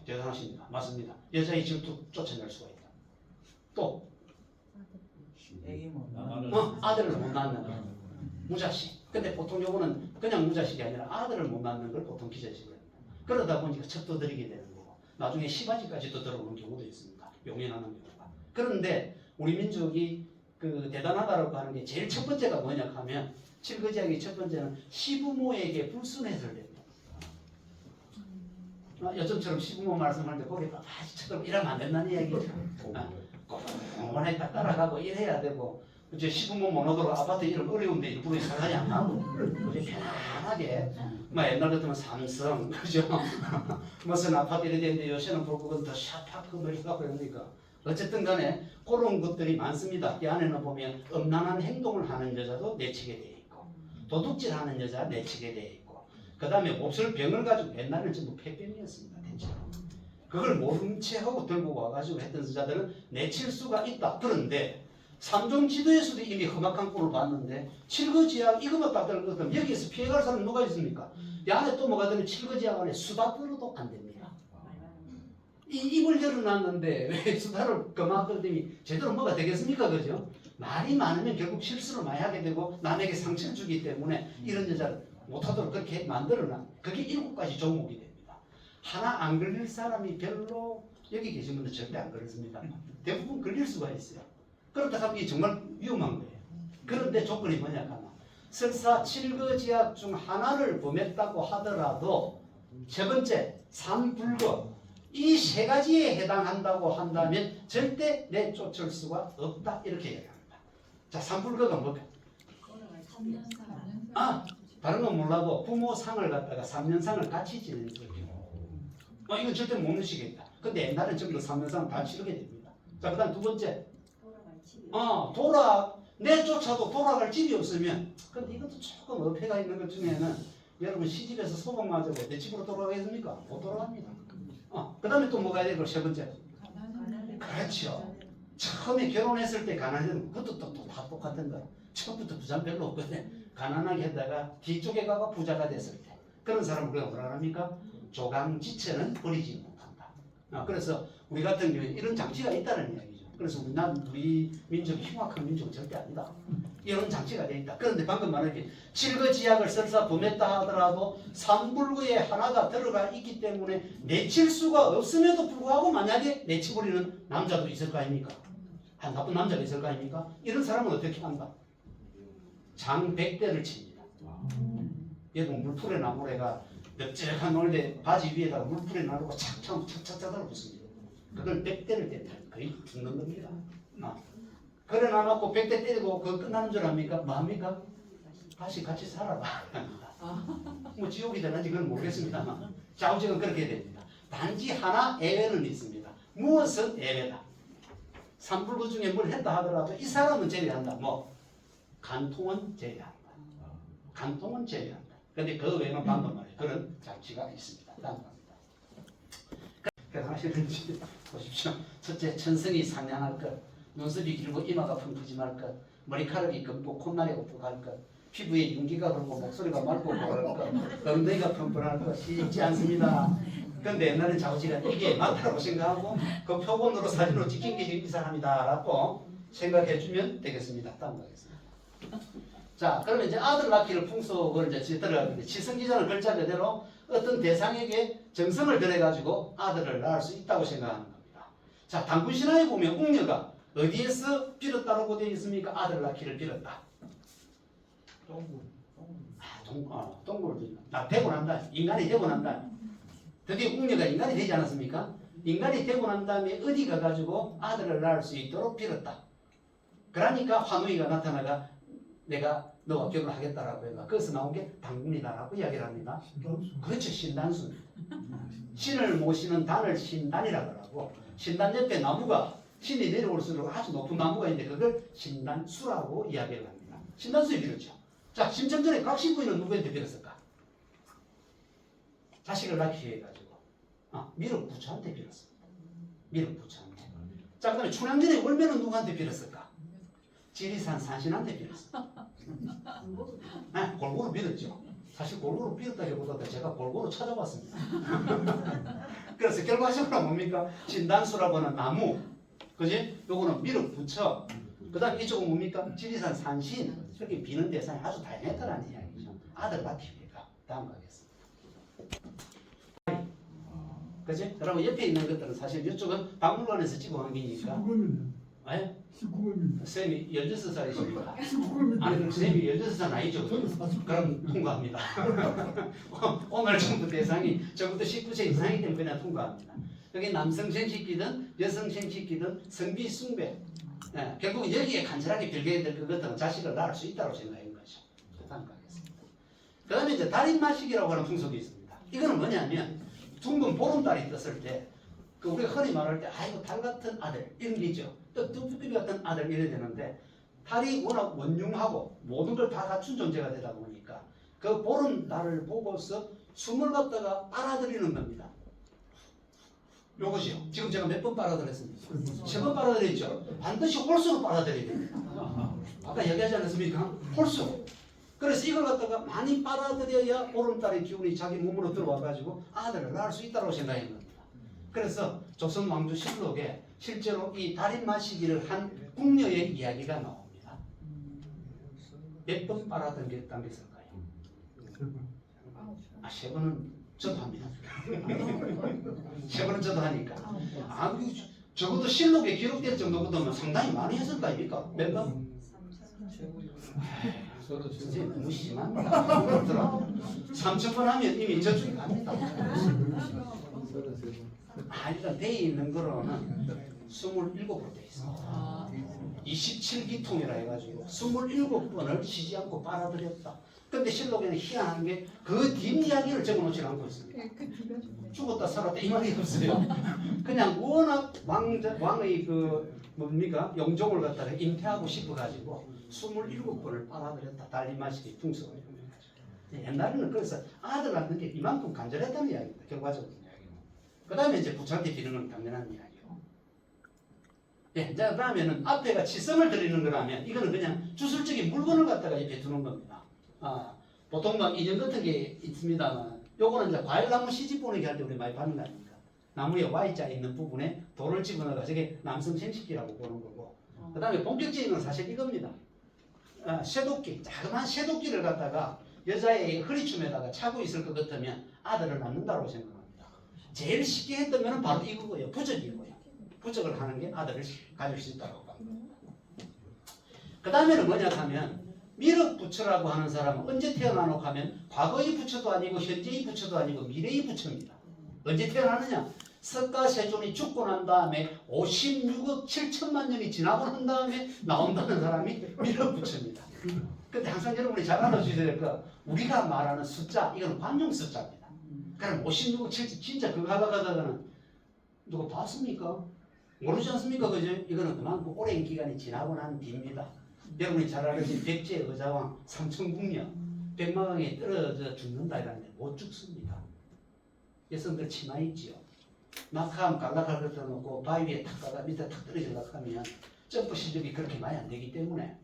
대단하십니다. 맞습니다. 여자의 질투 쫓아낼 수가 있다. 또 아들을 못 낳는 거. 무자식. 근데 보통 요거는 그냥 무자식이 아니라 아들을 못 낳는 걸 보통 기자식으로 합니다. 그러다 보니까 척도드리게 되는 거고 나중에 시바지까지도 들어오는 경우도 있습니다. 용인하는 경우가. 그런데 우리 민족이 그 대단하다고 하는 게 제일 첫 번째가 뭐냐 하면 칠거지약의 첫 번째는 시부모에게 불순해서를 됩니다. 요즘처럼 시부모 말씀할 때 거기다 쳐다보고 이러면 안 된다는 이야기죠. 공원에 딱 따라가고 이래야 되고 이제 시부모 모노도로 아파트 이름 어려운데 일부러 이상하지 않고 그죠? 편안하게 옛날 같으면 삼성 그죠? 무슨 아파트 이래 되는데 요새는 보고 더 샤파크 뭐 이렇게 하고 그러니까 어쨌든 간에 그런 것들이 많습니다. 이 안에는 보면 음란한 행동을 하는 여자도 내치게 되어 있고 도둑질하는 여자 내치게 되어 있고 그 다음에 몹쓸 병을 가지고 옛날에는 전부 폐병이었습니다. 대체로 그걸 모른 채 하고 들고 와가지고 했던 여자들은 내칠 수가 있다. 그런데 삼종지도에서도 이미 험악한 꼴을 봤는데 칠거지약 이것만 딱 들었거든 여기에서 피해갈 사람 누가 있습니까? 이 안에 또 뭐가 되면 칠거지약 안에 수다 들어도 안 됩니다. 이 입을 열어놨는데 왜 수다를 그만들더니 제대로 뭐가 되겠습니까? 그죠? 말이 많으면 결국 실수를 많이 하게 되고 남에게 상처를 주기 때문에 이런 여자를 못하도록 그렇게 만들어놔. 그게 7가지 종목이 됩니다. 하나 안 걸릴 사람이 별로 여기 계신 분들 절대 안 걸렸습니다. 대부분 걸릴 수가 있어요. 그렇다 하면 이게 정말 위험한 거예요. 그런데 조건이 뭐냐 하면 설사 칠거지약 중 하나를 범했다고 하더라도 첫 번째 삼불거 이 3가지에 해당한다고 한다면 절대 내쫓을 수가 없다 이렇게 얘기합니다. 자, 삼불거가 뭘까? 다른 건 몰라도 부모 상을 갖다가 3년상을 같이 지내는 거죠. 이건 절대 못 넣으시겠다. 근데 옛날엔 전부 다 3년 다 치르게 됩니다. 자, 그 다음 두 번째. 내쫓아도 돌아갈 집이 없으면, 근데 이것도 조금 어폐가 있는 것 중에는 여러분 시집에서 소방 맞고 내 집으로 돌아가겠습니까? 못 돌아갑니다. 그 다음에 또 뭐가 되고 세 번째. 그렇죠. 처음에 결혼했을 때 가난했던 그것도 또 다 똑같은 거야. 처음부터 부자 별로 없거든. 가난하게 했다가 뒤쪽에 가가 부자가 됐을 때 그런 사람을 우리가 뭐라 합니까? 조강지처는 버리지 못한다. 그래서 우리 같은 경우에 이런 장치가 있다는 이야기죠. 그래서 우리 민족이 흉악한 민족은 절대 아니다. 이런 장치가 돼 있다. 그런데 방금 말했듯이 칠거지약을 설사 범했다 하더라도 삼불구에 하나가 들어가 있기 때문에 내칠 수가 없음에도 불구하고 만약에 내치버리는 남자도 있을 거 아닙니까? 나쁜 남자가 있을 거 아닙니까? 이런 사람은 어떻게 한다? 장백대를 칩니다. 얘도 물풀에 나무래가 넓적한 놀대 바지 위에다가 물풀에 나무가 착착착착 달라붙습니다. 그걸 백대를 때려 거의 죽는 겁니다. 그래 놔놓고 백대 때리고 그거 끝나는 줄 압니까? 뭐합니까? 다시 같이 살아라 합니다. 뭐 지옥이 되는지 그건 모르겠습니다만 좌우지간 그렇게 됩니다. 단지 하나 예외는 있습니다. 무엇은 예외다? 삼불구 중에 뭘 했다 하더라도 이 사람은 제외한다. 뭐? 간통은 제외한다. 간통은 제외한다. 근데 그 외에는 방금 말해 그런 장치가 있습니다. 다음 갑니다. 그래서 사실은 보십시오. 첫째, 천성이 상냥할 것, 눈썹이 길고 이마가 펑크짐할 것, 머리카락이 검고 콧날이 오똑할 것, 피부에 윤기가 흐르고 목소리가 맑고 고할 것, 엉덩이가 펑펑할 것 있지 않습니다. 근데 옛날엔 자우지가 이게 맞다고 생각하고 그 표본으로 사진으로 찍힌 게 이 사람이다라고 생각해주면 되겠습니다. 다음 가겠습니다. 자, 그러면 이제 아들 낳기를 풍속을 이제 들어가는데 치성기자는 글자 그대로 어떤 대상에게 정성을 들여가지고 아들을 낳을 수 있다고 생각하는 겁니다. 자, 당군신화에 보면 웅녀가 어디에서 빌었다라고 되어 있습니까? 아들 낳기를 빌었다. 동굴. 되고 난다. 인간이 되고 난다. 드디어 웅녀가 인간이 되지 않았습니까? 인간이 되고 난 다음에 어디 가가지고 아들을 낳을 수 있도록 빌었다. 그러니까 환우이가 나타나가 내가 너와 결혼하겠다라고 해가 거기서 나온 게 당군이다라고 이야기를 합니다. 그렇죠. 신단수. 신을 모시는 단을 신단이라고 하고 신단 옆에 나무가 신이 내려올수록 아주 높은 나무가 있는데 그걸 신단수라고 이야기를 합니다. 신단수에 빌었죠. 자, 심청전에 각신부인은 누구한테 빌었을까? 자식을 낳기 위해 가지고 미륵부처한테 빌었습니다. 미륵부처한테. 자, 그다음에 춘향전에 월매는 누구한테 빌었을까? 지리산 산신한테 빌었습니다. 골고루 빌었죠. 사실 골고루 빌었다기보다 제가 골고루 찾아봤습니다. 그래서 결과적으로 뭡니까? 진단수라고 하는 나무, 그지? 요거는 미륵부처. 그다음 이쪽은 뭡니까? 지리산 산신. 이렇게 비는 대상이 아주 다양했다는 이야기죠. 아들 낳기 위해가. 다음 가겠습니다. 그지? 여러분 옆에 있는 것들은 사실 이쪽은 박물관에서 찍어온 게니까. 19금이네. 예? 19금이네. 쌤이 16살이십니까? 19금이네. 아니 그럼 쌤이 16살 아니죠? 그럼 통과합니다. 오늘 전부 대상이 적어도 19세 이상이기 때문에 그냥 통과합니다. 여기 남성 생식기든 여성 생식기든 성비 숭배. 결국 여기에 간절하게 빌게 될 것들은 자식을 낳을 수 있다고 생각한 거죠. 다음 가겠습니다. 그 다음에 이제 달인마식이라고 하는 풍속이 있습니다. 이거는 뭐냐면 둥근 보름달이 떴을 때 그 우리가 흔히 말할 때 아이고 달 같은 아들 이런 게 있죠. 또 뚜뚜비 같은 아들 이래야 되는데 달이 워낙 원흉하고 모든 걸 다 갖춘 존재가 되다 보니까 그 보름달을 보고서 숨을 갖다가 빨아들이는 겁니다. 요것이요. 지금 제가 몇 번 빨아들였습니까? 3번 빨아들였죠. 반드시 홀수로 빨아들여야 됩니다. 아까 얘기하지 않았습니까? 홀수. 그래서 이걸 갖다가 많이 빨아들여야 보름달의 기운이 자기 몸으로 들어와가지고 아들을 낳을 수 있다고 생각한 겁니다. 그래서 조선 왕조실록에 실제로 이 달인마시기를 한 궁녀의 이야기가 나옵니다. 몇 번 빨아들였다는 게 있을까요? 3번은 저도 합니다. 3번은 저도 하니까. 적어도 실록에 기록될 정도보다는 상당히 많이 했을 거 아닙니까? 몇 번? 선생님 너무 심합니다. 3,000번 하면 이미 저쪽에 갑니다. 일단 돼 있는 거로는 27으로 돼 있습니다. 27기통이라 해가지고 27번을 쉬지 않고 빨아들였다. 근데 실록에는 희한한 게 그 뒷이야기를 적어놓지 않고 있습니다. 죽었다 살았다 이 말이 없어요. 그냥 워낙 왕의 그 뭡니까 영종을 갖다가 잉태하고 싶어가지고 27번을 빨아들였다. 달리 마시기 풍속을. 옛날에는 그래서 아들 낳는 게 이만큼 간절했다는 이야기입니다. 결과적으로. 그 다음에 이제 부처한테 비는 건 당연한 이야기고. 예, 자, 그다음에는 앞에가 치성을 드리는 거라면 이거는 그냥 주술적인 물건을 갖다가 이렇게 두는 겁니다. 보통 막 인형 같은 게 있습니다만 요거는 이제 과일나무 시집 보내기 할 때 우리 많이 받는 거 아닙니까? 나무에 Y자 있는 부분에 돌을 집어넣어서 저게 남성 생식기라고 보는 거고 그 다음에 본격적인 건 사실 이겁니다. 쇠도끼, 자그마한 쇠도끼를 갖다가 여자의 허리춤에다가 차고 있을 것 같으면 아들을 낳는다고 생각합니다. 제일 쉽게 했던 거는 바로 이거고요. 부적이고요. 부적을 하는 게 아들을 가질 수 있다고 합니다. 그 다음에는 뭐냐 하면 미륵부처라고 하는 사람은 언제 태어나노 하면 과거의 부처도 아니고 현재의 부처도 아니고 미래의 부처입니다. 언제 태어나느냐? 석가세존이 죽고 난 다음에 56억 7천만 년이 지나고 난 다음에 나온다는 사람이 미륵부처입니다. 근데 항상 여러분이 잘 알아주셔야 될 거 우리가 말하는 숫자 이건 관용 숫자입니다. 그럼 56억 7천 진짜 그거 하다가는 누가 봤습니까? 모르지 않습니까? 그죠? 이거는 그만큼 오랜 기간이 지나고 난 뒤입니다. 여러분이 잘 알아주신 백제 의자왕 삼천궁녀 백마강에 떨어져 죽는다 이러는데 못 죽습니다. 여성들 치마 입지요. 낙하하면 갈락할 걸 떠놓고 바위 위에 탁 가다 밑에 탁 떨어지려고 하면 점프 실력이 그렇게 많이 안 되기 때문에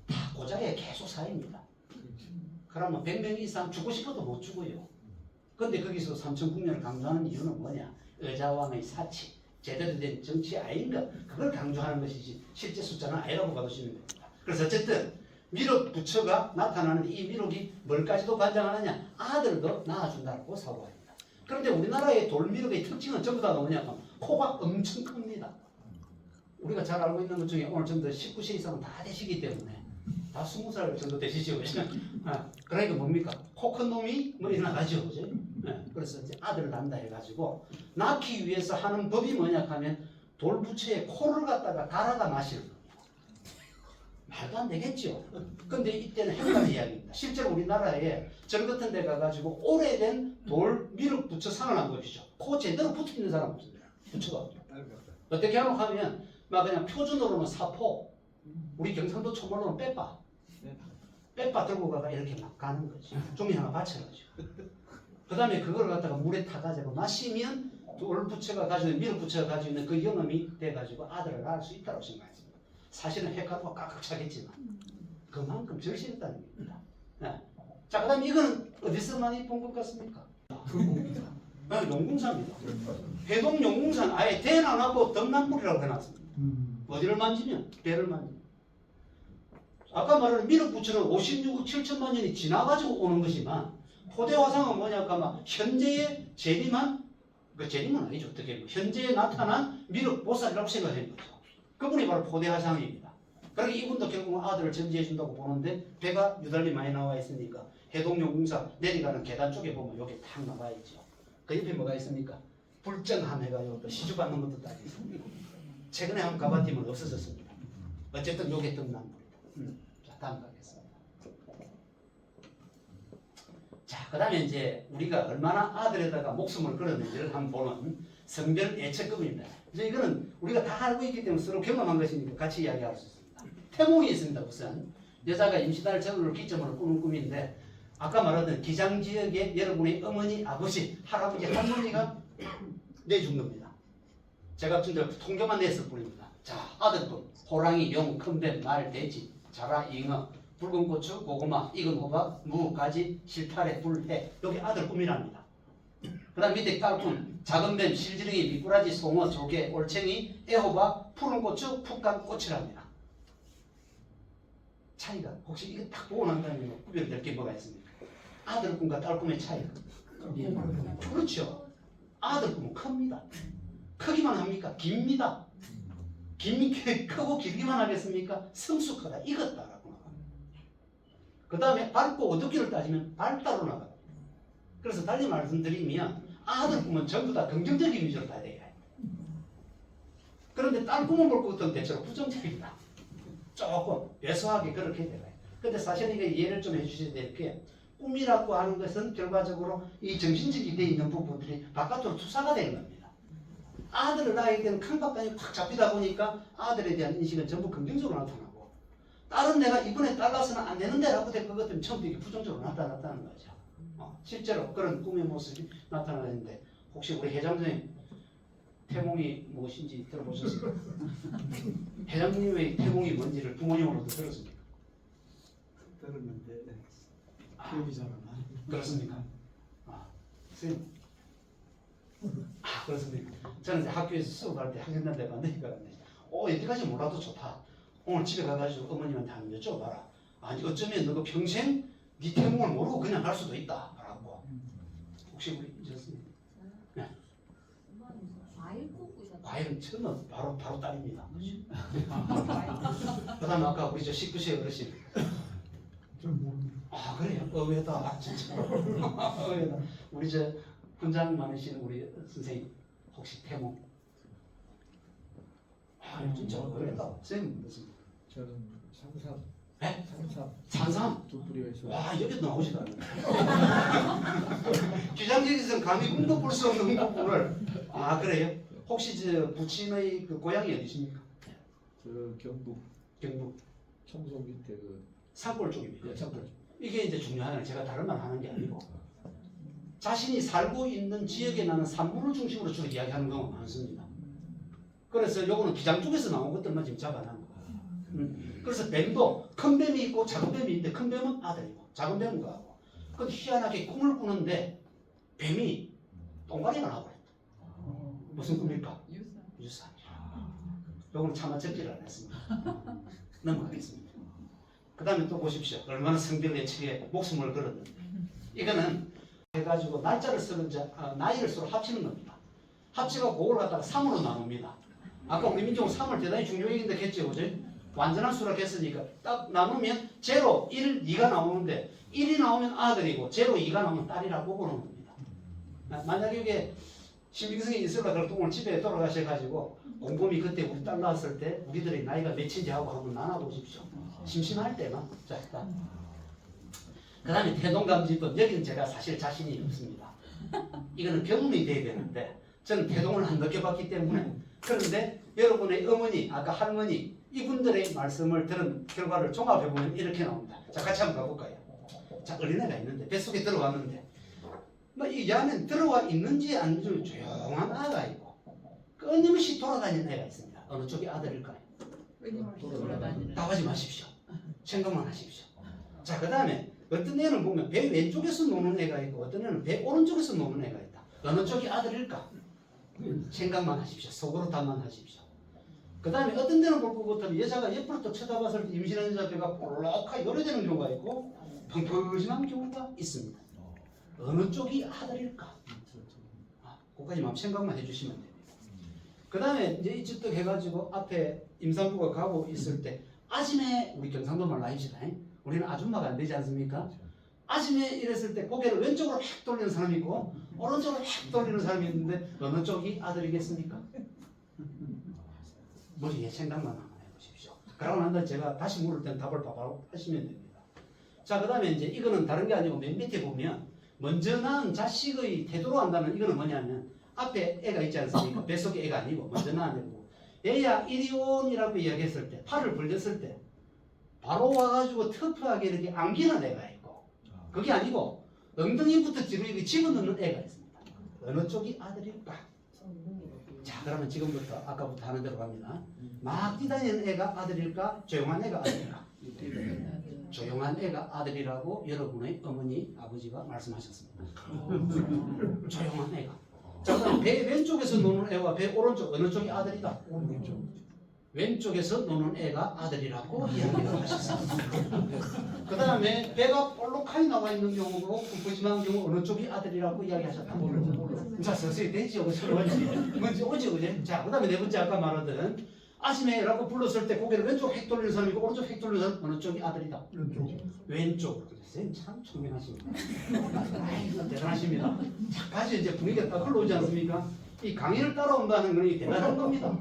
다 그 자리에 계속 쌓입니다. 그러면 100명 이상 죽고 싶어도 못 죽어요. 근데 거기서 삼천궁녀를 강조하는 이유는 뭐냐? 의자왕의 사치, 제대로 된 정치 아닌가? 그걸 강조하는 것이지 실제 숫자는 아니라고 봐주시면 됩니다. 그래서 어쨌든 미륵 부처가 나타나는데 이 미륵이 뭘까지도 관장하느냐? 아들도 낳아준다고 사고합니다. 그런데 우리나라의 돌미륵의 특징은 전부 다 뭐냐면 코가 엄청 큽니다. 우리가 잘 알고 있는 것 중에 오늘 전부 19세 이상은 다 되시기 때문에 다 20살 정도 되시죠. 그러니까 뭡니까? 코 큰 놈이 뭐 일어나가죠. 그죠? 그래서 이제 아들을 낳는다 해가지고 낳기 위해서 하는 법이 뭐냐 하면 돌부처의 코를 갖다가 갈아다 마시는 겁니다. 말도 안 되겠죠. 근데 이때는 헷갈리는 이야기입니다. 실제로 우리나라에 절 같은 데 가가지고 오래된 돌 미륵 부처 상을 한 것이죠. 코 제대로 붙어 있는 사람 없습니다. 부처가 어떻게 하노 하면 막 그냥 표준으로는 사포, 우리 경상도 초말로는 빼빠 들고 가가 이렇게 막 가는 거지. 종이 하나 받쳐가지고. 그 다음에 그걸 갖다가 물에 타가지고 마시면 돌 부처가 가지고 있는 미륵 부처가 가지고 있는 그 영험이 돼가지고 아들을 낳을 수 있다고 생각했습니다. 사실은 핵가루가 깍깍 차겠지만 그만큼 절실했다는 겁니다. 자, 그 다음에 이거는 어디서 많이 본 것 같습니까? 용궁사입니다. 해동 용궁산 아예 대는 안 하고 덤나물이라고 해놨습니다. 어디를 만지면 배를 만지면. 아까 말하는 미륵 부처는 56억 7천만 년이 지나가지고 오는 것이지만 포대화상은 뭐냐 하면 현재에 재림한 그 재림은 아니죠. 어떻게 보면 현재에 나타난 미륵 보살이라고 생각하는 거죠. 그분이 바로 포대화상입니다. 그러니까 이분도 결국 아들을 전지해 준다고 보는데 배가 유달리 많이 나와 있으니까 해동용궁사 내려가는 계단 쪽에 보면 여기 탁 나와 있죠. 그 옆에 뭐가 있습니까? 불정함해가 또 시주받는 것도 딱 있습니다. 최근에 한번 가봤더니 없어졌습니다. 어쨌든 요게 덤나물이다. 자, 다음 가겠습니다. 자, 그 다음에 이제 우리가 얼마나 아들에다가 목숨을 걸었는지를 한번 보는 성별 애처급입니다. 이제 이거는 우리가 다 알고 있기 때문에 서로 경험한 것이니까 같이 이야기할 수 있습니다. 태몽이 있습니다. 우선 여자가 임신할 전후를 기점으로 꾸는 꿈인데 아까 말하던 기장지역에 여러분의 어머니, 아버지, 할아버지, 할머니가 내준 겁니다. 제가 진짜 통계만 냈을 뿐입니다. 자, 아들 꿈 호랑이, 용, 큰뱀, 말, 돼지, 자라, 잉어, 붉은 고추, 고구마, 익은 호박, 무, 가지, 실타래, 불, 해. 여기 아들 꿈이랍니다. 그 다음 밑에 깔꿈 작은 뱀, 실지렁이, 미꾸라지, 송어, 조개, 올챙이, 애호박, 푸른 고추, 푹간 꽃이랍니다. 차이가 혹시 이거 딱 보고 난 다음에 구별될 게 뭐가 있습니까? 아들 꿈과 딸 꿈의 차이가 그렇죠. 아들 꿈은 큽니다. 크기만 합니까? 깁니다. 크고 길기만 하겠습니까? 성숙하다, 익었다라고 나갑니다. 그 다음에 밝고 어둡기를 따지면 밝다로 나갑니다. 그래서 달리 말씀드리면 아들 꿈은 전부 다 긍정적인 위주로 다 돼야 해요. 그런데 딸 꿈을 볼 것은 대체로 부정적이다. 조금 왜소하게 그렇게 돼요. 근데 사실 이게 이해를 좀 해주셔야 될 게 꿈이라고 하는 것은 결과적으로 이 정신적이 되어 있는 부분들이 바깥으로 투사가 되는 겁니다. 아들을 낳을 때는 강박관이 확 잡히다 보니까 아들에 대한 인식은 전부 긍정적으로 나타나고 딸은 내가 이번에 딸라서는 안 되는데 라고 될 것 같으면 처음부터 이게 부정적으로 나타났다는 거죠. 실제로 그런 꿈의 모습이 나타나는데 혹시 우리 회장님 태몽이 무엇인지 들어보셨습니까? 회장님의 태몽이 뭔지를 부모님으로부터 들었습니까? 들었는데 기억이 잘 안 나요. 그렇습니까? 선생님. 그렇습니까? 저는 이제 학교에서 수업할 때 학생들한테 만나니까 여태까지 몰라도 좋다. 오늘 집에 가가지고 어머님한테 한번 여쭤봐라. 아니 어쩌면 너가 평생 네 태몽을 모르고 그냥 갈 수도 있다. 라고. 혹시 우리 이졌습니까? 네. 과일 꽂으셨다. 과일은 저는 바로 딸입니다. 그 다음에 아까 우리 저 19세 어르신. 좀 모릅니다. 그래요? 의외다. 진짜. 의외다. 우리 저 분장 많으신 우리 선생님 혹시 태몽? 진짜 의외다. 선생님 무슨? 저는 산삼. 네? 산삼 산삼? 두 뿌리가 있어요. 와 여기도 나오지도 않는데. 기장직에서는 감히 꿈도 꿀 수 없는 부분을. 그래요? 혹시 저 부친의 그 고향이 어디십니까? 저 경북 경북 청송 밑에 그 산골 쪽입니다. 여창골. 이게 이제 중요한 건 제가 다른 말 하는 게 아니고 자신이 살고 있는 지역에 나는 산물을 중심으로 주로 이야기하는 경우가 많습니다. 그래서 요거는 기장 쪽에서 나온 것들만 지금 잡아놓은 거예요. 그래서 뱀도 큰 뱀이 있고 작은 뱀이 있는데 큰 뱀은 아들이고 작은 뱀은 거하고 그 희한하게 꿈을 꾸는데 뱀이 똥가리가 나버렸다. 무슨 꿈일까? 유산. 요거는 차마 적기를 안 했습니다. 넘어가겠습니다. 그 다음에 또 보십시오. 얼마나 성벽 예측에 목숨을 걸었는데 이거는 해가지고 날짜를 쓰는 나이를 서로 합치는 겁니다. 합치고 그걸 갖다가 3으로 나눕니다. 아까 우리 민족은 3을 대단히 중요하게 했죠. 그죠? 완전한 수락 했으니까 딱 나누면 0, 1, 2가 나오는데 1이 나오면 아들이고 0, 2가 나오면 딸이라고 보는 겁니다. 만약에 이게 신빙성이 있을까 그래도 오늘 집에 돌아가셔가지고 공범이 그때 우리 딸 낳았을 때 우리들의 나이가 몇인지 하고 한번 나눠보십시오. 심심할 때만. 자, 그 다음에 태동감지법 여기는 제가 사실 자신이 없습니다. 이거는 경험이 돼야 되는데 저는 태동을 안 느껴봤기 때문에 그런데 여러분의 어머니, 아까 할머니 이분들의 말씀을 들은 결과를 종합해보면 이렇게 나옵니다. 자, 같이 한번 가볼까요? 자, 어린애가 있는데 뱃속에 들어갔는데 이 안에 들어와 있는지 아닌지 조용한 아이가 있고 끊임없이 돌아다니는 애가 있습니다. 어느 쪽이 아들일까요? 답하지 마십시오. 생각만 하십시오. 자, 그 다음에 어떤 애는 보면 배 왼쪽에서 노는 애가 있고 어떤 애는 배 오른쪽에서 노는 애가 있다. 어느 쪽이 아들일까? 생각만 하십시오. 속으로 답만 하십시오. 그 다음에 어떤 데는 볼 것 같으면 여자가 옆으로 또 쳐다봤을 때 임신한 여자 배가 볼록하게 요래되는 경우가 있고 펑펑심한 경우가 있습니다. 어느 쪽이 아들일까? 그까지만 생각만 해주시면 됩니다. 그 다음에 이제 이집도 해가지고 앞에 임산부가 가고 있을 때 아침에 우리 경상도 말로 합시다. 우리는 아줌마가 안 되지 않습니까? 아침에 이랬을 때 고개를 왼쪽으로 휙 돌리는 사람이 있고 오른쪽으로 휙 돌리는 사람이 있는데 어느 쪽이 아들이겠습니까? 머리에 생각만 한번 해보십시오. 그러고 난 다음에 제가 다시 물을 땐 답을 바로 하시면 됩니다. 자, 그 다음에 이제 이거는 다른 게 아니고 맨 밑에 보면 먼저 낳은 자식의 태도로 한다는 이거는 뭐냐면 앞에 애가 있지 않습니까? 뱃속에 애가 아니고 먼저 낳은 애고 얘야 이리 온이라고 이야기했을 때 팔을 벌렸을 때 바로 와가지고 터프하게 이렇게 안기는 애가 있고 그게 아니고 엉덩이부터 뒤로 집어넣는 애가 있습니다. 어느 쪽이 아들일까? 자, 그러면 지금부터 아까부터 하는 대로 갑니다. 막 뛰다니는 애가 아들일까? 조용한 애가 아들일까? 조용한 애가 아들이라고 여러분의 어머니, 아버지가 말씀하셨습니다. 조용한 애가. 자, 그럼 배 왼쪽에서 노는 애와 배 오른쪽 어느 쪽이 아들이다? 왼쪽에서 노는 애가 아들이라고 이야기를 하셨습니다. 그 다음에 배가 볼록하게 나와 있는 경우고 푸짐한 경우 어느 쪽이 아들이라고 이야기하셨다. 자, 서서히 되지 어디 뭔지 오지 그제? 자, 그 다음에 네 번째 아까 말하던 아침에라고 불렀을 때 고개를 왼쪽 획 돌리는 사람이고 오른쪽 획 돌리는 사람 어느 쪽이 아들이다? 왼쪽. 선생님 참聰明하십니다. 아이고 대단하십니다. 자, 같이 이제 분위기가 딱 흘러오지 않습니까? 이 강의를 따라온다는 건 대단한 겁니다.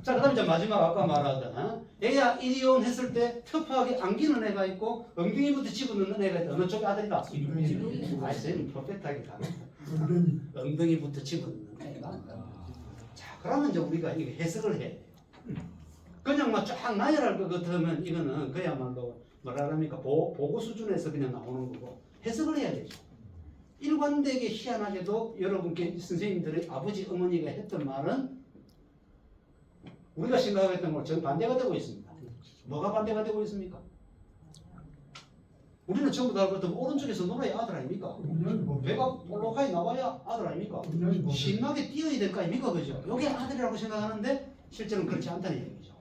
자, 그 다음에 이제 마지막 아까 말하던 애야 이리온 했을 때 터프하게 안기는 애가 있고 엉덩이부터 집어넣는 애가 있다. 어느 쪽의 아들이다? 아, 쟤는 퍼펙트하게 강했다. 엉덩이부터 집어넣는 애가. 자, 그러면 이제 우리가 이거 해석을 해. 그냥 막 쫙 나열할 것 같으면 이거는 그야말로 뭐라 합니까? 보고 수준에서 그냥 나오는 거고 해석을 해야 되죠. 일관되게 희한하게도 여러분께 선생님들의 아버지 어머니가 했던 말은 우리가 생각했던 것과 정반대가 되고 있습니다. 뭐가 반대가 되고 있습니까? 우리는 전부 다 그렇다면 오른쪽에서 놀아야 아들 아닙니까? 배가 볼록하게 나와야 아들 아닙니까? 신나게 뛰어야 될 거 아닙니까? 그죠? 이게 아들이라고 생각하는데 실제로는 그렇지 않다는 얘기죠.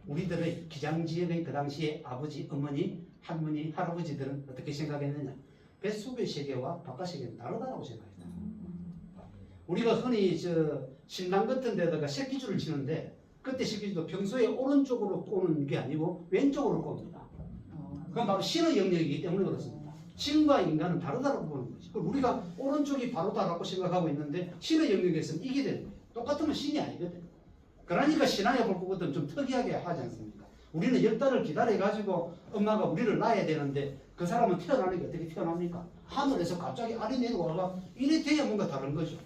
우리들의 기장지역의 그 당시에 아버지, 어머니, 할머니, 할아버지들은 어떻게 생각했느냐? 뱃속의 세계와 바깥 세계는 다르다고 생각했다. 우리가 흔히 신당 같은 데다가 새끼줄을 치는데 그때 새끼줄도 평소에 오른쪽으로 꼬는 게 아니고 왼쪽으로 꼽니다. 그건 바로 신의 영역이기 때문에 그렇습니다. 신과 인간은 다르다고 보는 거지. 우리가 오른쪽이 바로다라고 생각하고 있는데 신의 영역에서는 이게 되는 거예요. 똑같으면 신이 아니거든. 그러니까 신앙에 볼 것은 좀 특이하게 하지 않습니까? 우리는 10달을 기다려가지고 엄마가 우리를 낳아야 되는데 그 사람은 태어나는 게 어떻게 태어납니까? 하늘에서 갑자기 알이 내려와가 이래 돼야 뭔가 다른 거죠.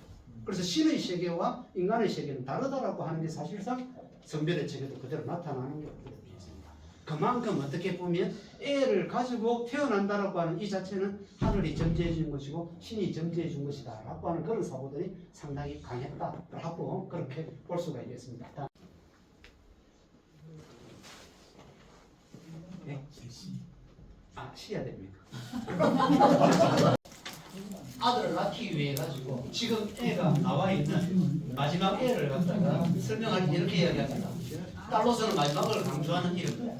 그래서 신의 세계와 인간의 세계는 다르다라고 하는 게 사실상 성별의 체계도 그대로 나타나는 것들이 있습니다. 그만큼 어떻게 보면 애를 가지고 태어난다라고 하는 이 자체는 하늘이 점지해 준 것이고 신이 점지해 준 것이다 라고 하는 그런 사고들이 상당히 강했다라고 그렇게 볼 수가 있겠습니다. 네? 아, 쉬어야 됩니까? 아들을 낳기 위해 가지고 지금 애가 나와 있는 마지막 애를 갖다가 설명할 때 이렇게 이야기합니다. 딸로서는 마지막을 강조하는 이름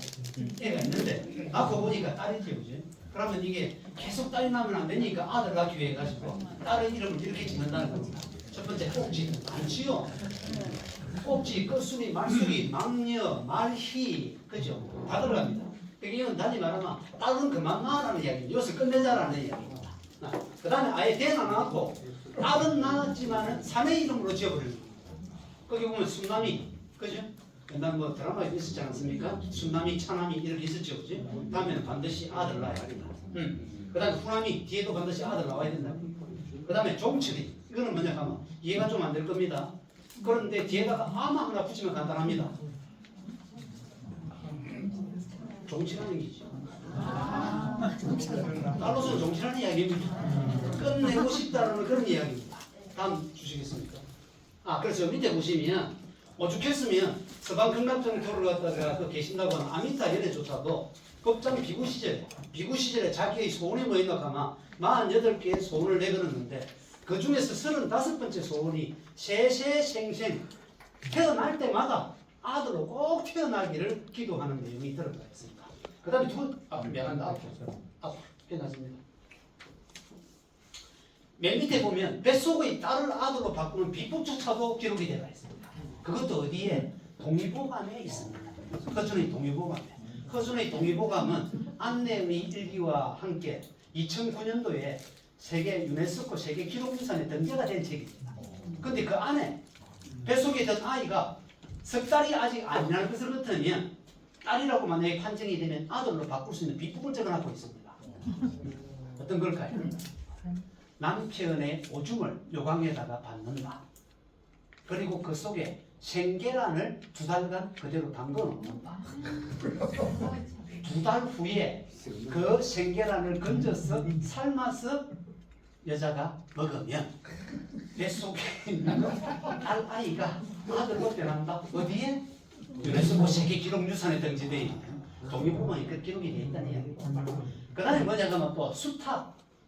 애가 있는데 낳고 보니까 딸이지, 그지? 그러면 이게 계속 딸이 나면 안 되니까 아들 낳기 위해 가지고 딸의 이름을 이렇게 짓는다는 겁니다. 첫 번째 꼭지 많지요. 꼭지, 끝수리, 말수리, 망녀, 말희, 그죠? 다 들어갑니다. 이건 단지 말하면 딸은 그만 낳으라는 이야기입니다. 여기서 끝내자라는 이야기입니다. 그 다음에 아예 대는 안 낳고 딸은 낳았지만은 사내 이름으로 지어버리는 겁니다. 거기 보면 순남이, 그죠? 옛날 뭐 드라마에 있었지 않습니까? 순남이, 차남이 이렇게 있었죠, 그지? 다음에는 반드시 아들 낳아야 된다. 그 다음에 후남이, 뒤에도 반드시 아들 나와야 된다. 그 다음에 종철이, 이거는 뭐냐 하면 이해가 좀 안 될 겁니다. 그런데 뒤에다가 아무 하나 붙이면 간단합니다. 종치라는 얘기죠. 딸로서는 종치라는 이야기입니다. 끝내고 싶다는 그런 이야기입니다. 다음 주시겠습니까? 아, 그래서 밑에 보시면 오죽했으면 서방극락정교를 갖다가 계신다고 하는 아미타 연애조차도 법장 비구 시절에 자기의 소원이 뭐 있나 하면 48개의 소원을 내걸었는데 그 중에서 35번째 소원이 세세생생 태어날 때마다 아들로 꼭 태어나기를 기도하는 내용이 들어가 있습니다. 그 다음에 미안합니다. 괜찮습니다. 맨 밑에 보면 뱃속의 딸을 아들로 바꾸는 비법조차도 기록이 되어 있습니다. 그것도 어디에? 동의보감에 있습니다. 허준의 동의보감에. 허준의 동의보감은 안내의 일기와 함께 2009년도에 세계 유네스코 세계 기록유산에 등재가 된 책입니다. 근데 그 안에 뱃속에 있던 아이가 석 달이 아직 아니라는 것을 같으면 딸이라고 만약에 판정이 되면 아들로 바꿀 수 있는 비법을 적어놓고 있습니다. 어떤 걸까요? 남편의 오줌을 요강에다가 받는다. 그리고 그 속에 생계란을 2달간 그대로 담궈 놓는다. 2달 후에 그 생계란을 건져서 삶아서 여자가 먹으면 뱃속에 있는 딸 아이가 아들로 변한다. 어디에? 유네스코 세계 기록 유산에 등재되어 있는 동의보감에 그 기록이 되어 있다는 이야기입니다. 그 다음에 뭐냐 하면 또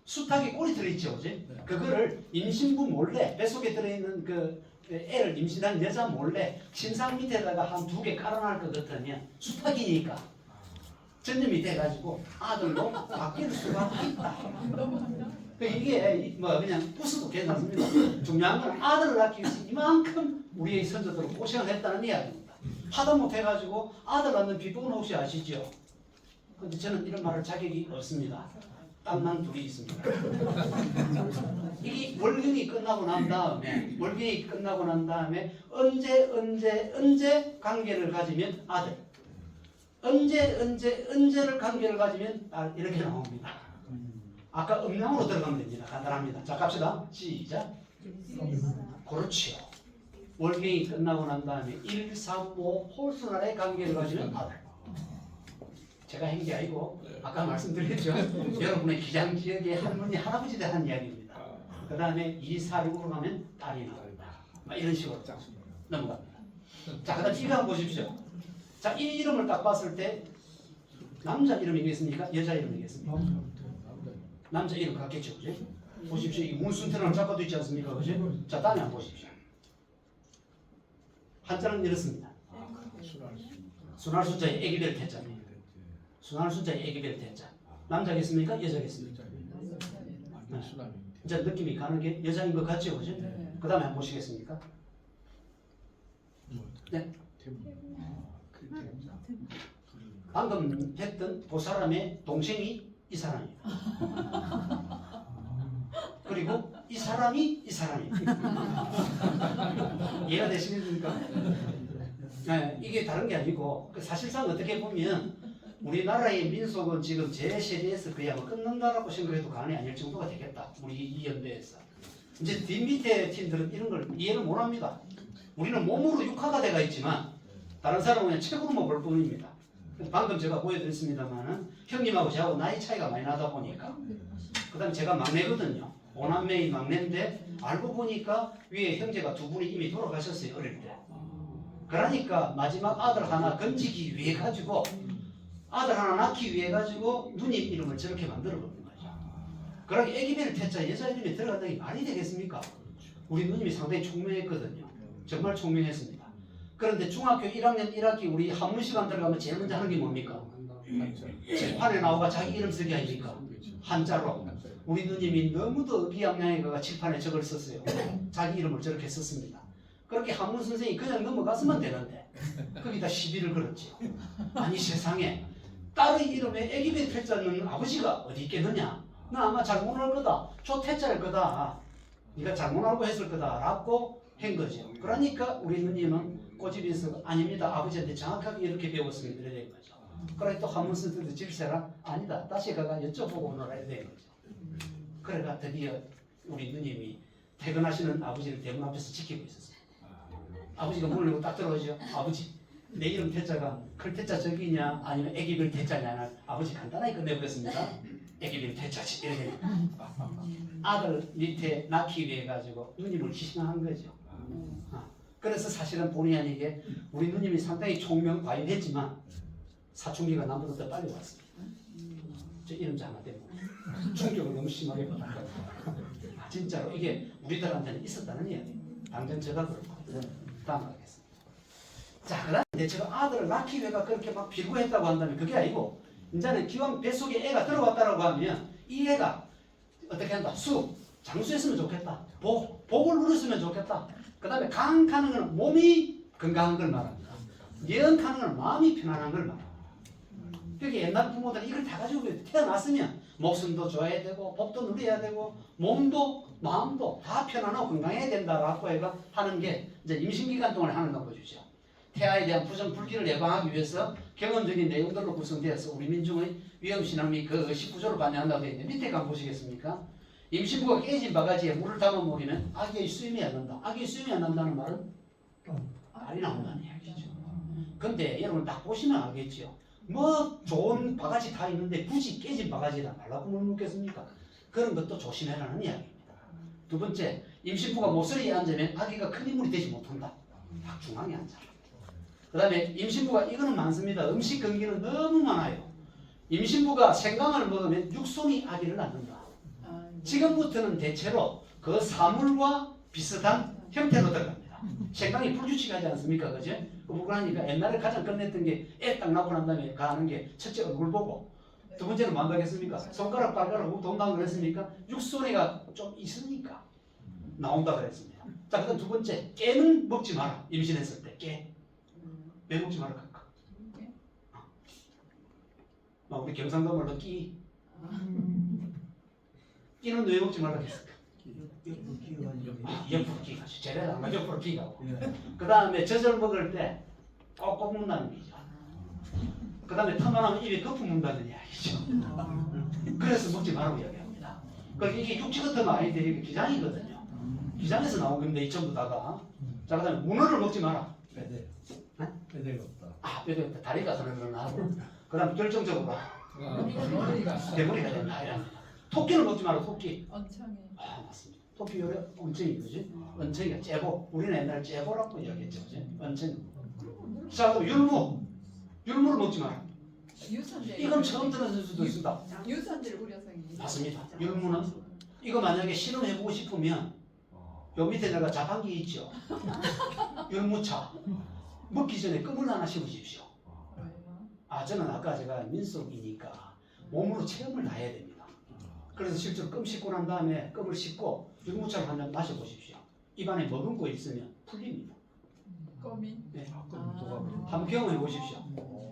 수탉이 꼴이 들어있죠, 그지? 그거를 임신부 몰래 뱃속에 들어있는 그 애를 임신한 여자 몰래 침상 밑에다가 한 2개 깔아놓을 것 같으면 수탉이니까 전염이 돼가지고 아들로 바뀔 수가 있다. 이게 뭐 그냥 부수도 괜찮습니다. 중요한 건 아들을 낳기 위해서 이만큼 우리의 선조들은 고생을 했다는 이야기입니다. 하다 못해가지고 아들 낳는 비법은 혹시 아시죠? 근데 저는 이런 말할 자격이 없습니다. 땅만 둘이 있습니다. 이게 월경이 끝나고 난 다음에 언제 관계를 가지면 아들, 언제를 관계를 가지면 딸 이렇게 나옵니다. 아까 음량으로 들어가면 됩니다. 간단합니다. 자 갑시다. 시작. 그렇죠. 월경이 끝나고 난 다음에 1, 3, 5 홀수날의 관계를 가지면 아들. 제가 한 게 아니고 아까 말씀드렸죠. 여러분의 기장 지역의 할머니 할아버지들 한 이야기입니다. 그 다음에 2, 4, 6으로 가면 딸이 나옵니다. 막 이런 식으로 넘어갑니다. 자, 그 다음 이거 한번 보십시오. 자, 이 이름을 딱 봤을 때 남자 이름이겠습니까? 여자 이름이겠습니까? 남자 이름 같겠죠, 그죠? 보십시오. 이 문순태라는 작가도 있지 않습니까, 그죠? 자, 다음에 한번 보십시오. 한자는 이렇습니다. 순할 숫자의 애기별 태자입니다. 순할 숫자의 애기별 태자. 남자겠습니까? 여자겠습니까? 이제 느낌이 가는 게 여자인 것 같죠, 그죠? 그 다음에 한번 보시겠습니까? 네. 방금 했던 그 사람의 동생이 이 사람입니다. 그리고 이 사람이 이해가 되시겠습니까? 네, 이게 다른 게 아니고 사실상 어떻게 보면 우리나라의 민속은 지금 제 세대에서 거의 아마 끝난다라고 생각해도 과언이 아닐 정도가 되겠다. 우리 이 연배에서. 이제 뒷밑에 팀들은 이런 걸 이해를 못합니다. 우리는 몸으로 육화가 돼가 있지만 다른 사람은 그냥 책으로만 볼 뿐입니다. 방금 제가 보여드렸습니다만은 형님하고 저하고 나이 차이가 많이 나다 보니까 그 다음에 제가 막내거든요. 5남매의 막내인데 알고 보니까 위에 형제가 두 분이 이미 돌아가셨어요. 어릴 때. 그러니까 마지막 아들 하나 건지기 위해 가지고 아들 하나 낳기 위해 가지고 누님 이름을 저렇게 만들어 버린 거죠. 그러게 애기별 태자 여자 이름이 들어간다는 게 말이 되겠습니까? 우리 누님이 상당히 총명했거든요. 정말 총명했습니다. 그런데 중학교 1학년 1학기 우리 한문 시간 들어가면 제일 먼저 하는 게 뭡니까? 칠판에 나오가 자기 이름 쓰기 아닙니까? 한자로. 우리 누님이 너무도 의기양양해가 칠판에 저걸 썼어요. 자기 이름을 저렇게 썼습니다. 그렇게 한문 선생이 그냥 넘어갔으면 되는데 거기다 시비를 걸었죠. 아니 세상에 딸의 이름에 애기별 태자는 아버지가 어디 있겠느냐? 나 아마 잘못 알 거다. 저 태자일 거다. 네가 잘못 알고 했을 거다라고 한 거죠. 그러니까 우리 누님은 꼬집에서 아닙니다. 아버지한테 정확하게 이렇게 배웠으면 이래 된 거죠. 그래 또 한문 쓸 때도 질세라 아니다. 다시 가가 여쭤보고 오너라 이래 된 거죠. 그래가 드디어 우리 누님이 퇴근하시는 아버지를 대문 앞에서 지키고 있었어요. 아버지가 문을 열고 딱 들어오죠. 아버지 내 이름 태자가 클 태자 저기냐 아니면 애기별 태자냐. 아버지 간단하게 끝내버렸습니다. 애기별 태자지 이렇게. 아들 밑에 낳기 위해 가지고 누님을 희생한 거죠. 그래서 사실은 본의 아니게 우리 누님이 상당히 총명과인했지만 사춘기가 남보다 더 빨리 왔습니다. 저 이름 잘 안 되고 충격을 너무 심하게 받았거든요. 진짜로 이게 우리들한테는 있었다는 이야기. 당장 제가 그렇고 다음 가겠습니다. 자, 그다음 이제 제가 아들을 낳기 위해가 그렇게 막 빌고했다고 한다면 그게 아니고 이제는 기왕 뱃속에 애가 들어왔다라고 하면 이 애가 어떻게 한다? 장수했으면 좋겠다. 복을 누렸으면 좋겠다. 그 다음에 강하는 건 몸이 건강한 걸 말합니다. 영하는 건 마음이 편안한 걸 말합니다. 그게 옛날 부모들은 이걸 다 가지고 태어났으면 목숨도 좋아야 되고 법도 누려야 되고 몸도 마음도 다 편안하고 건강해야 된다라고 해가 하는 게 이제 임신기간 동안 하는 거 보십시오. 태아에 대한 부정불기를 예방하기 위해서 경험적인 내용들로 구성되어서 우리 민중의 위험신앙 및 그 19조를 반영한다고 되어 있는데 밑에 가 보시겠습니까? 임신부가 깨진 바가지에 물을 담아 먹이면 아기의 수임이 안 난다. 아기의 수임이 안 난다는 말은 알이 나온다는 이야기죠. 근데 여러분 딱 보시면 알겠죠. 뭐 좋은 바가지 다 있는데 굳이 깨진 바가지에다 말라고 물 묻겠습니까? 그런 것도 조심해라는 이야기입니다. 두 번째, 임신부가 모서리에 앉으면 아기가 큰 인물이 되지 못한다. 딱 중앙에 앉아라. 그 다음에 임신부가 이거는 많습니다. 음식 금기는 너무 많아요. 임신부가 생강을 먹으면 육손이 아기를 낳는다. 지금부터는 대체로 그 사물과 비슷한 형태로 들어갑니다. 생강이 불규칙하지 않습니까? 그죠? 그러니까 옛날에 가장 끝냈던 게 애 딱 낳고 난 다음에 가는 게 첫째 얼굴 보고 두 번째는 뭐 한다겠습니까? 손가락 발가락 돈다고 그랬습니까? 육손이가 좀 있으니까 나온다 그랬습니다. 자, 그다음 두 번째 깨는 먹지 마라. 임신했을 때 깨. 왜 먹지 마라 할까? 우리 경상도 말로 끼. 이는 왜 먹지 말라 했을까? 옆으로 기어가지고. 옆으로 기가죠. 제대로 안 가죠. 옆으로 기가고. 예. 그 다음에 젖을 먹을 때 꼭꼭 문다는 거죠. 그 다음에 터만하면 입에 거품 문다는 이야기죠. 그래서 먹지 말라고 이야기합니다. 그러니까 이게 육지 같은 아이들이 이게 기장이거든요. 기장에서 나온 겁니다. 이 전부 다가. 자, 그 다음에 문어를 먹지 마라. 빼대. 네? 빼대가 없다. 아, 뼈가 있다. 다리가 흐르르하고. 그 다음에 결정적으로 대머리가 된다. 이랍니다. 토끼를 먹지 마라. 토끼. 언창에. 아, 맞습니다. 토끼 요래 언쟁이 그지? 언쟁이가 째보. 우리는 옛날에 째보라고 이야기했죠. 그지? 언쟁. 자, 그럼 율무. 율무를 먹지 마라. 유산제. 이건 처음 들었을 수도 있습니다. 유산제를 우려서. 맞습니다. 율무는 이거 만약에 실험해보고 싶으면 요 밑에 내가 자판기 있죠. 율무차 먹기 전에 껌을 하나 씹으십시오. 아, 저는 아까 제가 민속이니까 몸으로 체험을 다 해야 됩니다. 그래서 실제로 껌 씹고 난 다음에 껌을 씹고 율무차를 한 잔 마셔보십시오. 입안에 머금고 있으면 풀립니다. 껌이. 네. 아. 한번 경험해 보십시오.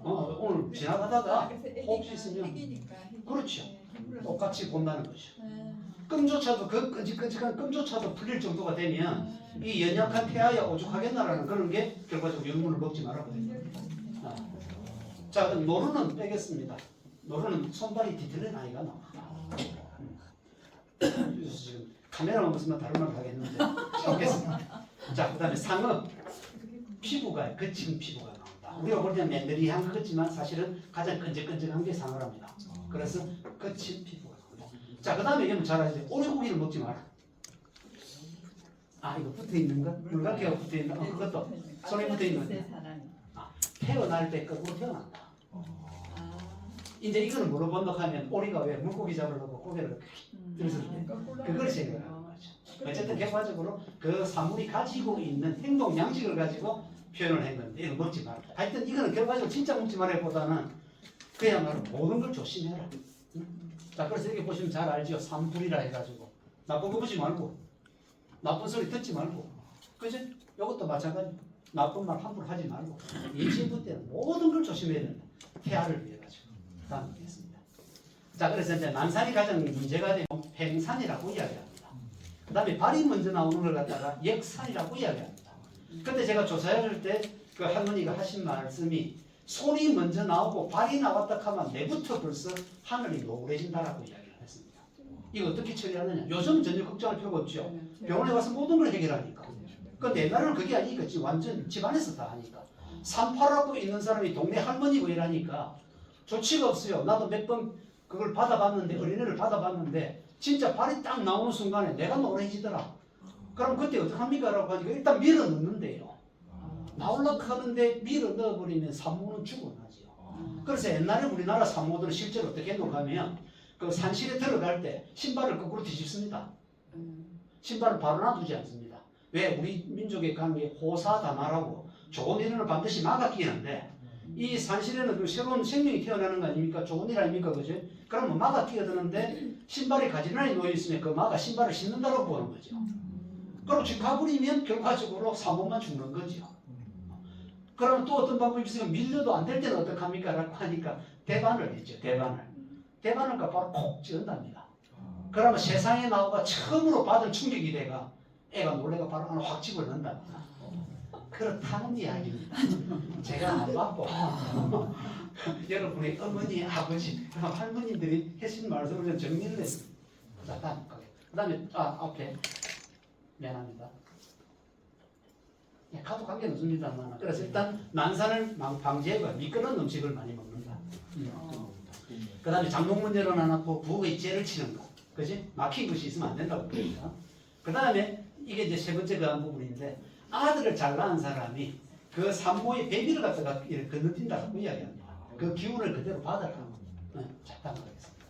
오늘 지나가다가 혹시 있으면 핵이니까. 그렇죠. 네. 똑같이 본다는 거죠. 네. 끔조차도 그 끈적끈적한 끔조차도 풀릴 정도가 되면 이 연약한 태아야 오죽하겠나라는 그런 게 결과적으로 율무를 먹지 말라거든요. 아. 자, 그럼 노루는 빼겠습니다. 노루는 손발이 뒤틀린 아이가 나옵니다. 그래서 지금 카메라만 보시면 다른 말 하겠는데 빼겠습니다. 자, 그다음에 상어 피부가 거친 피부가 나온다. 우리가 볼 때는 매너리한 것 같지만 사실은 가장 끈적끈적한 게 상어랍니다. 그래서 거친 피부가 나온다. 자, 그 다음에 이건 잘 아시죠? 오리고기를 먹지 마라. 아, 이거 붙어 있는 거? 물갈퀴가 붙어 있는 거? 그것도 손에 붙어 있는 거. 태어날 때 거꾸로 태어난다. 이제 이거는 뭐로 번역하면 오리가 왜 물고기 잡으려고 고개를 들었을 때 그걸 생각하는 거죠. 어쨌든 결과적으로 그 사물이 가지고 있는 행동 양식을 가지고 표현을 한 건데 이거 먹지 마라. 하여튼 이거는 결과적으로 진짜 먹지 말라기보다는 그야말로 모든 걸 조심해라. 자, 그래서 여기 보시면 잘 알죠. 삼불이라 해가지고 나쁜 거 보지 말고 나쁜 소리 듣지 말고 그지? 이것도 마찬가지. 나쁜 말 함부로 하지 말고 이 친구 때는 모든 걸 조심해야 된다. 태아를 위해 가지고. 다음 보겠습니다. 자, 그래서 이제 난산이 가장 문제가 되는 횡산이라고 이야기합니다. 그 다음에 발이 먼저 나오는 걸 갖다가 역산이라고 이야기합니다. 근데 제가 조사할 때 그 할머니가 하신 말씀이 손이 먼저 나오고 발이 나왔다 하면 내부터 벌써 하늘이 노을해진다라고 이야기를 했습니다. 이거 어떻게 처리하느냐? 요즘 전혀 걱정할 필요가 없죠. 병원에 가서 모든 걸 해결하니까. 근데 옛날에는 그게 아니니까 완전 집안에서 다 하니까. 산파라고 있는 사람이 동네 할머니고 이러니까 조치가 없어요. 나도 몇 번 그걸 받아봤는데 어린애를 받아봤는데 진짜 발이 딱 나오는 순간에 내가 노래지더라. 그럼 그때 어떡합니까? 라고 하니까 일단 밀어 넣는데요. 나오려고 하는데 밀어 넣어버리면 산모는 죽어나죠. 그래서 옛날에 우리나라 산모들은 실제로 어떻게 했노 하면 그 산실에 들어갈 때 신발을 거꾸로 뒤집습니다. 신발을 바로 놔두지 않습니다. 왜? 우리 민족의 관계 호사다마라고 좋은 일을 반드시 막아 끼는데 이 산실에는 그 새로운 생명이 태어나는 거 아닙니까? 좋은 일 아닙니까? 그죠? 그러면 막아 끼어드는데 신발이 가지런히 놓여있으면 그 막아 신발을 신는다고 보는 거죠. 그럼 지금 가버리면 결과적으로 산모만 죽는 거죠. 그러면 또 어떤 방법이 있으면 밀려도 안 될 때는 어떡합니까? 라고 하니까 대반을 했죠. 대반을 바로 콕 찌른답니다. 그러면 세상에 나오가 처음으로 받은 충격이 돼가 애가 놀래가 바로 하나 확 집어넣는답니다. 그렇다는 이야기입니다. 제가 안 받고 여러분의 어머니, 아버지, 할머니들이 하신 말씀을 좀 정리를 했습니다. 자, 다음 그 다음에 앞에 미안합니다. 예, 가도 관계는 없습니다만 그래서 일단 난산을 방지하고 미끄러운 음식을 많이 먹는다. 그 다음에 장롱 문제로 나눴고 부엌의 째를 치는 거. 그지? 막힌 것이 있으면 안 된다고 그러니까. 그 다음에 이게 이제 세 번째 그 한 부분인데 아들을 잘 낳은 사람이 그 산모의 배비를 갖다가 이렇게 건너뛴다고 이야기합니다. 그 기운을 그대로 받아라. 자, 다음 가겠습니다.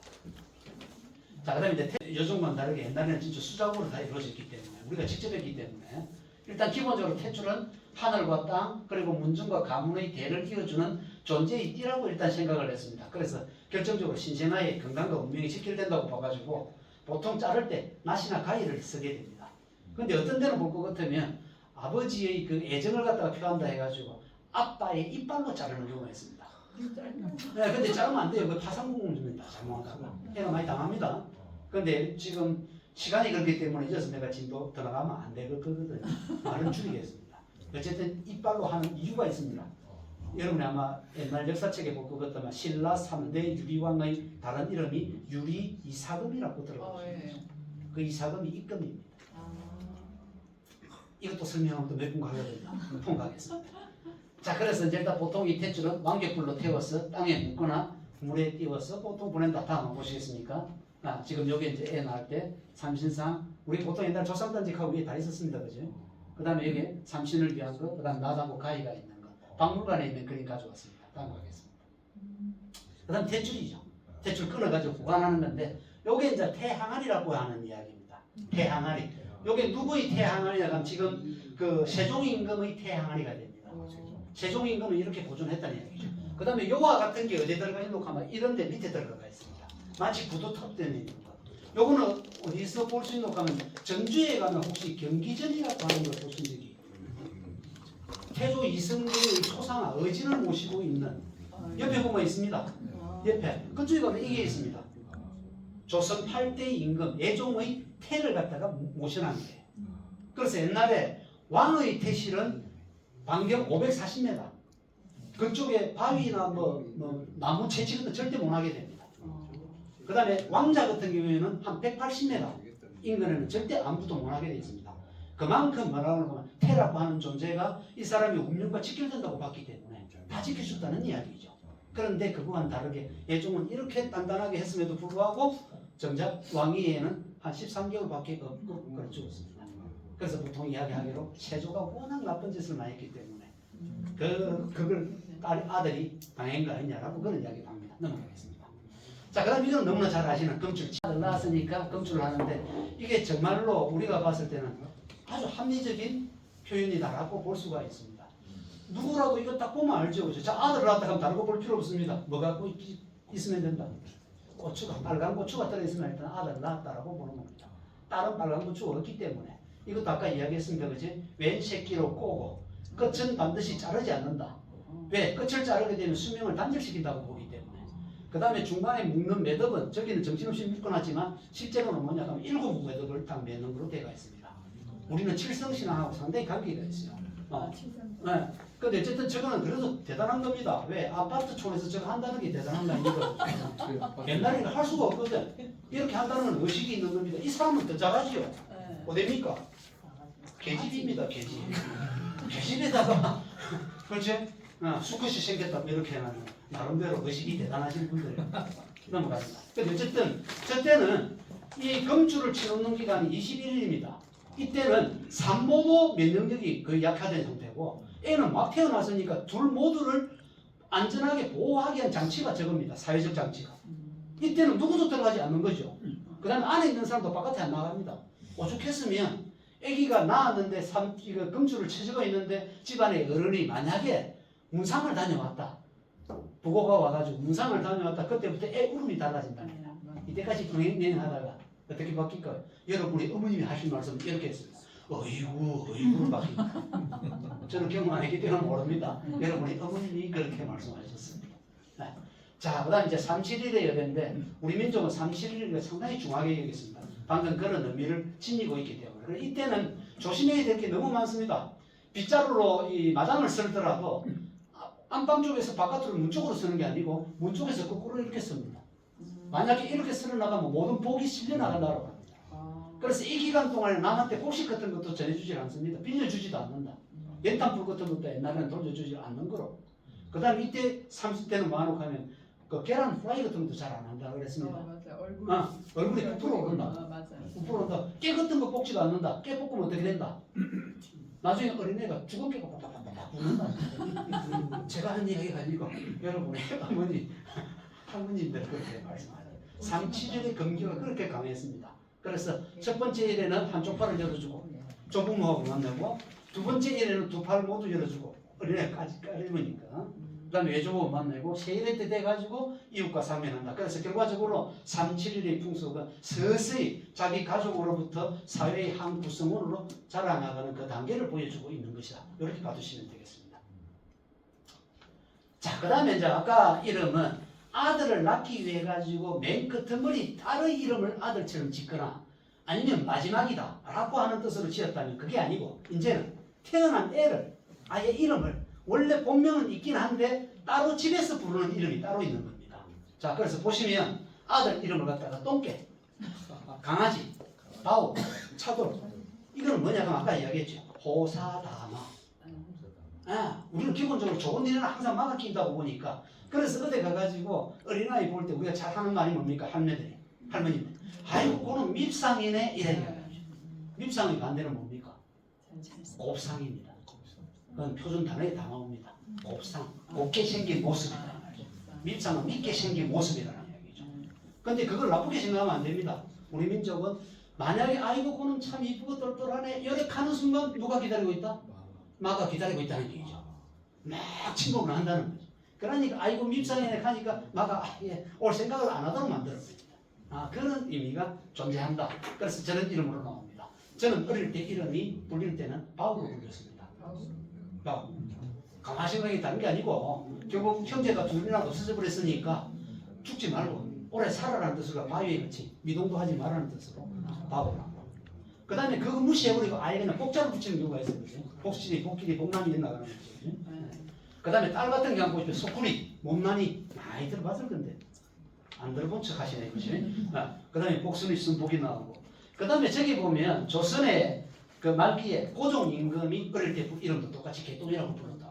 자, 그 다음에 이제 요즘과는 다르게 옛날에는 진짜 수작업으로 다 이루어졌기 때문에 우리가 직접 했기 때문에 일단 기본적으로 탯줄은 하늘과 땅 그리고 문중과 가문의 대를 이어주는 존재의 띠라고 일단 생각을 했습니다. 그래서 결정적으로 신생아의 건강과 운명이 직결된다고 봐가지고 보통 자를 때 낫이나 가위를 쓰게 됩니다. 근데 어떤 데는 볼 것 같으면 아버지의 그 애정을 갖다가 표한다 해가지고 아빠의 이빨로 자르는 경우가 있습니다. 네, 근데 자르면 안 돼요. 그 파상공입니다. 잘못하다가 애가 많이 당합니다. 근데 지금 시간이 그렇기 때문에 이어서 내가 진도 더 나가면 안 되거든요. 말은 줄이겠습니다. 어쨌든 이빨로 하는 이유가 있습니다. 여러분이 아마 옛날 역사책에 볼 것 같다면 신라 3대 유리왕의 다른 이름이 유리 이사금이라고 들어가죠. 예. 그 이사금이 입금입니다. 아. 이것도 설명하면 또 몇 분 가거든요. 통과하겠습니다. 자, 그래서 이제 일단 보통 이 탯줄은 왕개불로 태워서 땅에 묻거나 물에 띄워서 보통 보낸다. 다음 한번 보시겠습니까? 지금 여기 이제 애 낳을 때 삼신상, 우리 보통 옛날 조상단직하고 위에 다 있었습니다. 그죠? 그 다음에 여기 삼신을 위한 거, 그 다음 나하고 가위가 있는 거, 박물관에 있는 그림 가져왔습니다. 다음 가겠습니다. 그 다음 탯줄이죠. 탯줄 끊어가지고 보관하는 건데, 요게 이제 태항아리라고 하는 이야기입니다. 태항아리. 요게 누구의 태항아리냐 하면 지금 그 세종임금의 태항아리가 됩니다. 세종임금은 이렇게 보존했다는 얘기죠. 그 다음에 요와 같은 게 어디에 들어가 있노 하면 이런 데 밑에 들어가 있습니다. 마치 구두 탑되어 있는 거. 요거는 어디서 볼 수 있노 하면 전주에 가면 혹시 경기전이라고 하는 걸 보신 적이 태조 이성계의 초상화 의진을 모시고 있는 옆에 보면 있습니다. 옆에 그쪽에 가면 이게 있습니다. 조선 8대 임금 예종의 태를 갖다가 모셔놓은 거예요. 그래서 옛날에 왕의 태실은 반경 540m. 그쪽에 바위나 뭐 나무 채취 같은 거 절대 못 하게 됩니다. 그 다음에 왕자 같은 경우에는 한 180m 인근에는 절대 아무도 못 하게 되어 있습니다. 그만큼 뭐라고 하면 태라고 하는 존재가 이 사람의 운명과 직결된다고 봤기 때문에 다 지켜줬다는 이야기죠. 그런데 그거와는 다르게 예종은 이렇게 단단하게 했음에도 불구하고 정작 왕위에는 한 13개월밖에 없고 그래 죽었습니다. 그래서 보통 이야기하기로 세조가 워낙 나쁜 짓을 많이 했기 때문에 그걸 아들이 당한 거 아니냐라고 그런 이야기를 합니다. 넘어가겠습니다. 자, 그다음 이건 너무나 잘 아시는 금줄. 아들 낳았으니까 금줄을 하는데 이게 정말로 우리가 봤을 때는 아주 합리적인 표현이다라고 볼 수가 있습니다. 누구라도 이거 딱 보면 알죠. 그죠? 자, 아들 낳았다 하면 다른 거 볼 필요 없습니다. 뭐 갖고 있으면 된다. 고추가 빨간 고추가 들어있으면 일단 아들 낳았다라고 보는 겁니다. 다른 빨간 고추가 없기 때문에 이것도 아까 이야기했습니다. 그지? 왼 새끼로 꼬고 끝은 반드시 자르지 않는다. 왜? 끝을 자르게 되면 수명을 단절시킨다고 보기 때문에. 그 다음에 중간에 묶는 매듭은 저기는 정신없이 묶어놨지만 실제로는 뭐냐 하면 7 매듭을 딱 매는 걸로 되어 있습니다. 우리는 칠성신앙하고 상당히 관계가 있어요. 네. 근데 어쨌든 저거는 그래도 대단한 겁니다. 왜? 아파트촌에서 저거 한다는 게 대단한 거 아니거든요. 옛날에는 할 수가 없거든. 이렇게 한다는 건 의식이 있는 겁니다. 이 사람은 더 잘하지요. 어디입니까? 계집입니다. 계집. 계집에다가 그렇지? 수컷이 생겼다 이렇게 하는 나름대로 의식이 대단하신 분들 넘어갑니다. 근데 어쨌든 저 때는 이 금줄을 치놓는 기간이 21일입니다. 이때는 산모도 면역력이 거의 약화된 상태고 애는 막 태어났으니까 둘 모두를 안전하게 보호하기 위한 장치가 저겁니다. 사회적 장치가. 이때는 누구도 들어가지 않는 거죠. 그 다음에 안에 있는 사람도 바깥에 안 나갑니다. 오죽했으면 아기가 낳았는데 금줄을 쳐주고 있는데 집안에 어른이 만약에 문상을 다녀왔다. 부고가 와가지고 문상을 다녀왔다. 그때부터 애 울음이 달라진답니다. 이때까지 병행하다가 어떻게 바뀔까요? 여러분이 어머님이 하신 말씀 이렇게 했어요. 어이구 바뀝니다. 저는 경험 안 했기 때문에 모릅니다. 여러분이 어머님이 그렇게 말씀하셨습니다. 네. 자, 그 다음 이제 37일의 여대인데 우리 민족은 37일을 상당히 중하게 여겼습니다. 방금 그런 의미를 지니고 있기 때문에. 그래서 이때는 조심해야 될 게 너무 많습니다. 빗자루로 이 마당을 쓸더라도 안방 쪽에서 바깥으로 문 쪽으로 쓰는 게 아니고 문 쪽에서 거꾸로 이렇게 씁니다. 만약에 이렇게 쓸어 나가면 모든 복이 실려 나간다고 합니다. 그래서 이 기간 동안에 남한테 곡식 같은 것도 전해주지 않습니다. 빌려주지도 않는다. 연탄불 같은 것도 옛날에는 돌려주지 않는 거로. 그 다음에 이때 30대는 뭐하노 하면 그 계란 후라이 같은 것도 잘 안 한다 그랬습니다. 맞아요. 얼굴이 부풀어 오른다. 맞아요. 부풀어 온다. 깨 같은 거 볶지도 않는다. 깨 볶으면 어떻게 된다? 나중에 어린애가 죽은 깨가 바닥바닥 붙는다. 제가 한 이야기가 아니고 여러분의 어머니, 할머님들 그렇게 말씀하세요. 37일의 금기가 그렇게 강했습니다. 그래서 첫 번째 일에는 한쪽 팔을 열어주고 조부모하고 만나고 두 번째 일에는 두 팔 모두 열어주고 어린애까지 까리니까 그 다음에 외조부 만나고 세 일의 때 돼가지고 이웃과 상면한다. 그래서 결과적으로 37일의 풍속은 서서히 자기 가족으로부터 사회의 한 구성원으로 자라나가는 그 단계를 보여주고 있는 것이다. 이렇게 봐두시면 되겠습니다. 자, 그 다음에 이제 아까 이름은 아들을 낳기 위해 가지고 맨 끝머리 딸의 이름을 아들처럼 짓거나 아니면 마지막이다 라고 하는 뜻으로 지었다면 그게 아니고 이제는 태어난 애를 아예 이름을 원래 본명은 있긴 한데 따로 집에서 부르는 이름이 따로 있는 겁니다. 자, 그래서 보시면 아들 이름을 갖다가 똥개, 강아지, 바오, 차돌 이거는 뭐냐 하면 아까 이야기했죠. 호사다마. 우리는 기본적으로 좋은 일은 항상 막아 낀다고 보니까 그래서 어디 가가지고 어린아이 볼 때 우리가 잘 하는 말이 뭡니까? 할머니들. 아이고 그는 밉상이네 이래. 밉상의 반대는 뭡니까? 곱상입니다. 그건 표준 단어에 다 나옵니다. 곱상, 곱게 생긴 모습이다. 밉상은 밉게 생긴 모습이라는 얘기죠. 근데 그걸 나쁘게 생각하면 안 됩니다. 우리 민족은 만약에 아이고 그는 참 이쁘고 똘똘하네 이렇게 하는 순간 누가 기다리고 있다? 마가 기다리고 있다는 얘기죠. 막 침범을 한다는 거죠. 그러니까 아이고 밉상이네 하니까 마가 올 생각을 안 하도록 만들어버립니다. 그런 의미가 존재한다. 그래서 저런 이름으로 나옵니다. 저는 어릴 때 이름이 불릴 때는 바우로 불렸습니다. 바우. 가만 생각이 다른 게 아니고 결국 형제가 둘이나 없어져 버렸으니까 죽지 말고 오래 살아라는 뜻으로 바위에 같이 미동도 하지 말라는 뜻으로 바우라고. 그 다음에 그거 무시해버리고 아예 그냥 복자로 붙이는 경우가 있어요. 복실이, 복길이, 복남이 나가는 거죠. 그 다음에 딸 같은 경우 보시면 소쿠리, 못난이 많이 들어봤을 건데 안 들어본 척 하시네. 그 다음에 복순이 순복이 나오고 그 다음에 저기 보면 조선의 그 말기에 고종 임금이 어릴 때 이름도 똑같이 개똥이라고 불렀다.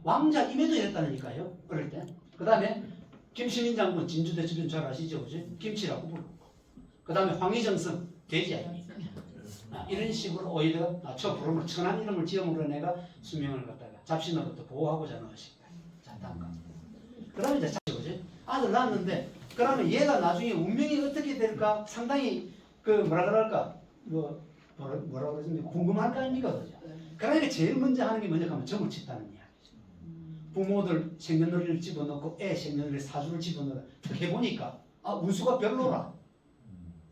왕자 임에도 이랬다니까요. 어릴 때. 그 다음에 김시민 장군 진주대첩변 잘 아시죠? 그지? 김치라고 부르고 그 다음에 황희정성 돼지 아닙니까? 이런 식으로 오히려 저 부름을 천한 이름을 지어물어 내가 수명을 갖다가 잡신으로부터 보호하고자 하는 것입니다. 자, 다음 가. 그 다음에 이제 자식이지 아들 낳았는데 그러면 얘가 나중에 운명이 어떻게 될까 상당히 그 뭐라 그럴까 뭐라 그랬습니까? 궁금할 거 아닙니까? 그죠? 그러니까 제일 먼저 하는 게 뭐냐 하면 점을 짓다는 이야기죠. 부모들 생년월일을 집어넣고 애 생년월일 사주를 집어넣어 딱 해보니까 운수가 별로라.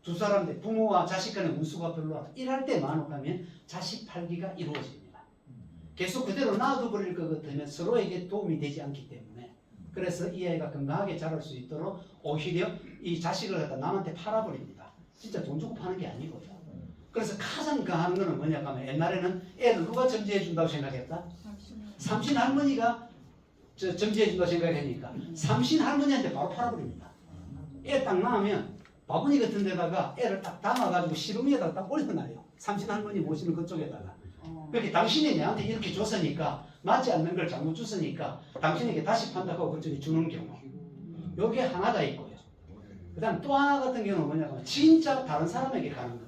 두 사람들 부모와 자식 간의 운수가 별로라. 일할 때만 하면 자식 팔기가 이루어집니다. 계속 그대로 놔둬버릴 것 같으면 서로에게 도움이 되지 않기 때문에 그래서 이 아이가 건강하게 자랄 수 있도록 오히려 이 자식을 갖다 남한테 팔아버립니다. 진짜 돈 주고 파는 게 아니거든요. 그래서 가장 강한 거는 뭐냐 하면 옛날에는 애를 누가 점지해 준다고 생각했다? 삼신 할머니가 점지해 준다고 생각하니까 삼신 할머니한테 바로 팔아버립니다. 애 딱 낳으면 바구니 같은 데다가 애를 딱 담아가지고 시루미에다가 딱 올려놔요. 삼신 할머니 모시는 그쪽에다가. 그렇게 당신이 내한테 이렇게 줬으니까 맞지 않는 걸 잘못 줬으니까 당신에게 다시 판다고 그쪽에 주는 경우. 요게 하나가 있고요. 그 다음 또 하나 같은 경우는 뭐냐면 진짜 다른 사람에게 가는 겁니다.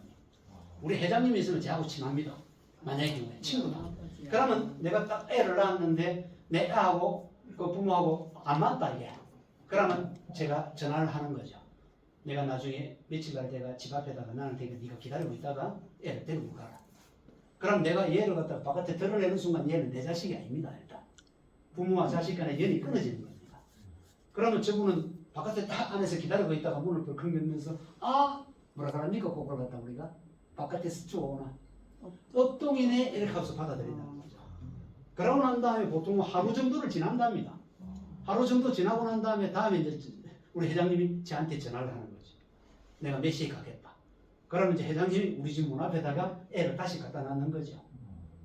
우리 회장님이 있으면 저하고 친합니다. 만약에 경우에 친구다. 그러면 내가 딱 애를 낳았는데 내 애하고 그 부모하고 안 맞다 이게. 그러면 제가 전화를 하는 거죠. 내가 나중에 며칠 갈 때가 집 앞에다가 나는 되게 네가 기다리고 있다가 애를 데리고 가라. 그럼 내가 얘를 갖다가 바깥에 드러내는 순간 얘는 내 자식이 아닙니다. 일단 부모와 자식 간의 연이 끊어지는 겁니다. 그러면 저분은 바깥에 딱 안에서 기다리고 있다가 문을 벌컥 열면서 뭐라 그럽니까? 그걸 갖다 우리가 바깥에서 쫓아오나 업동이네 이렇게 하면서 받아들인다는 거죠. 그러고 난 다음에 보통 하루 정도를 지난답니다. 하루 정도 지나고 난 다음에 이제 우리 회장님이 저한테 전화를 하는 거죠. 내가 몇 시에 가겠다. 그러면 이제 회장님이 우리 집 문 앞에다가 애를 다시 갖다 놨는 거죠.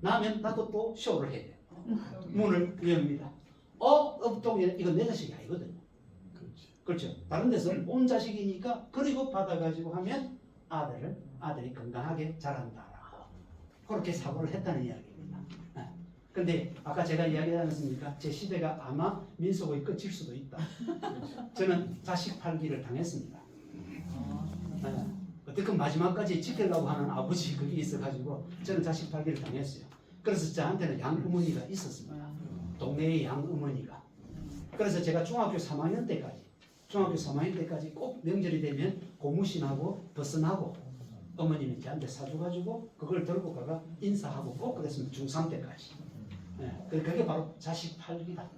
나면 나도 또 쇼를 해야 돼요. 문을 엽니다. 업동이 이건 내 자식이 아니거든요. 그렇죠. 다른 데서는 온 자식이니까 그리고 받아가지고 하면 아들이 건강하게 자란다. 그렇게 사고를 했다는 이야기입니다. 근데 아까 제가 이야기하지 않았습니까? 제 시대가 아마 민속의 끝일 수도 있다. 저는 자식 팔기를 당했습니다. 어떻게 마지막까지 지키려고 하는 아버지 그게 있어가지고 저는 자식 팔기를 당했어요. 그래서 저한테는 양어머니가 있었습니다. 동네의 양어머니가. 그래서 제가 중학교 3학년 때까지 꼭 명절이 되면 고무신하고 버선하고 어머님이 저한테 사줘가지고 그걸 들고 가가 인사하고 꼭 그랬으면 중3 때까지. 그게 바로 자식 팔기다.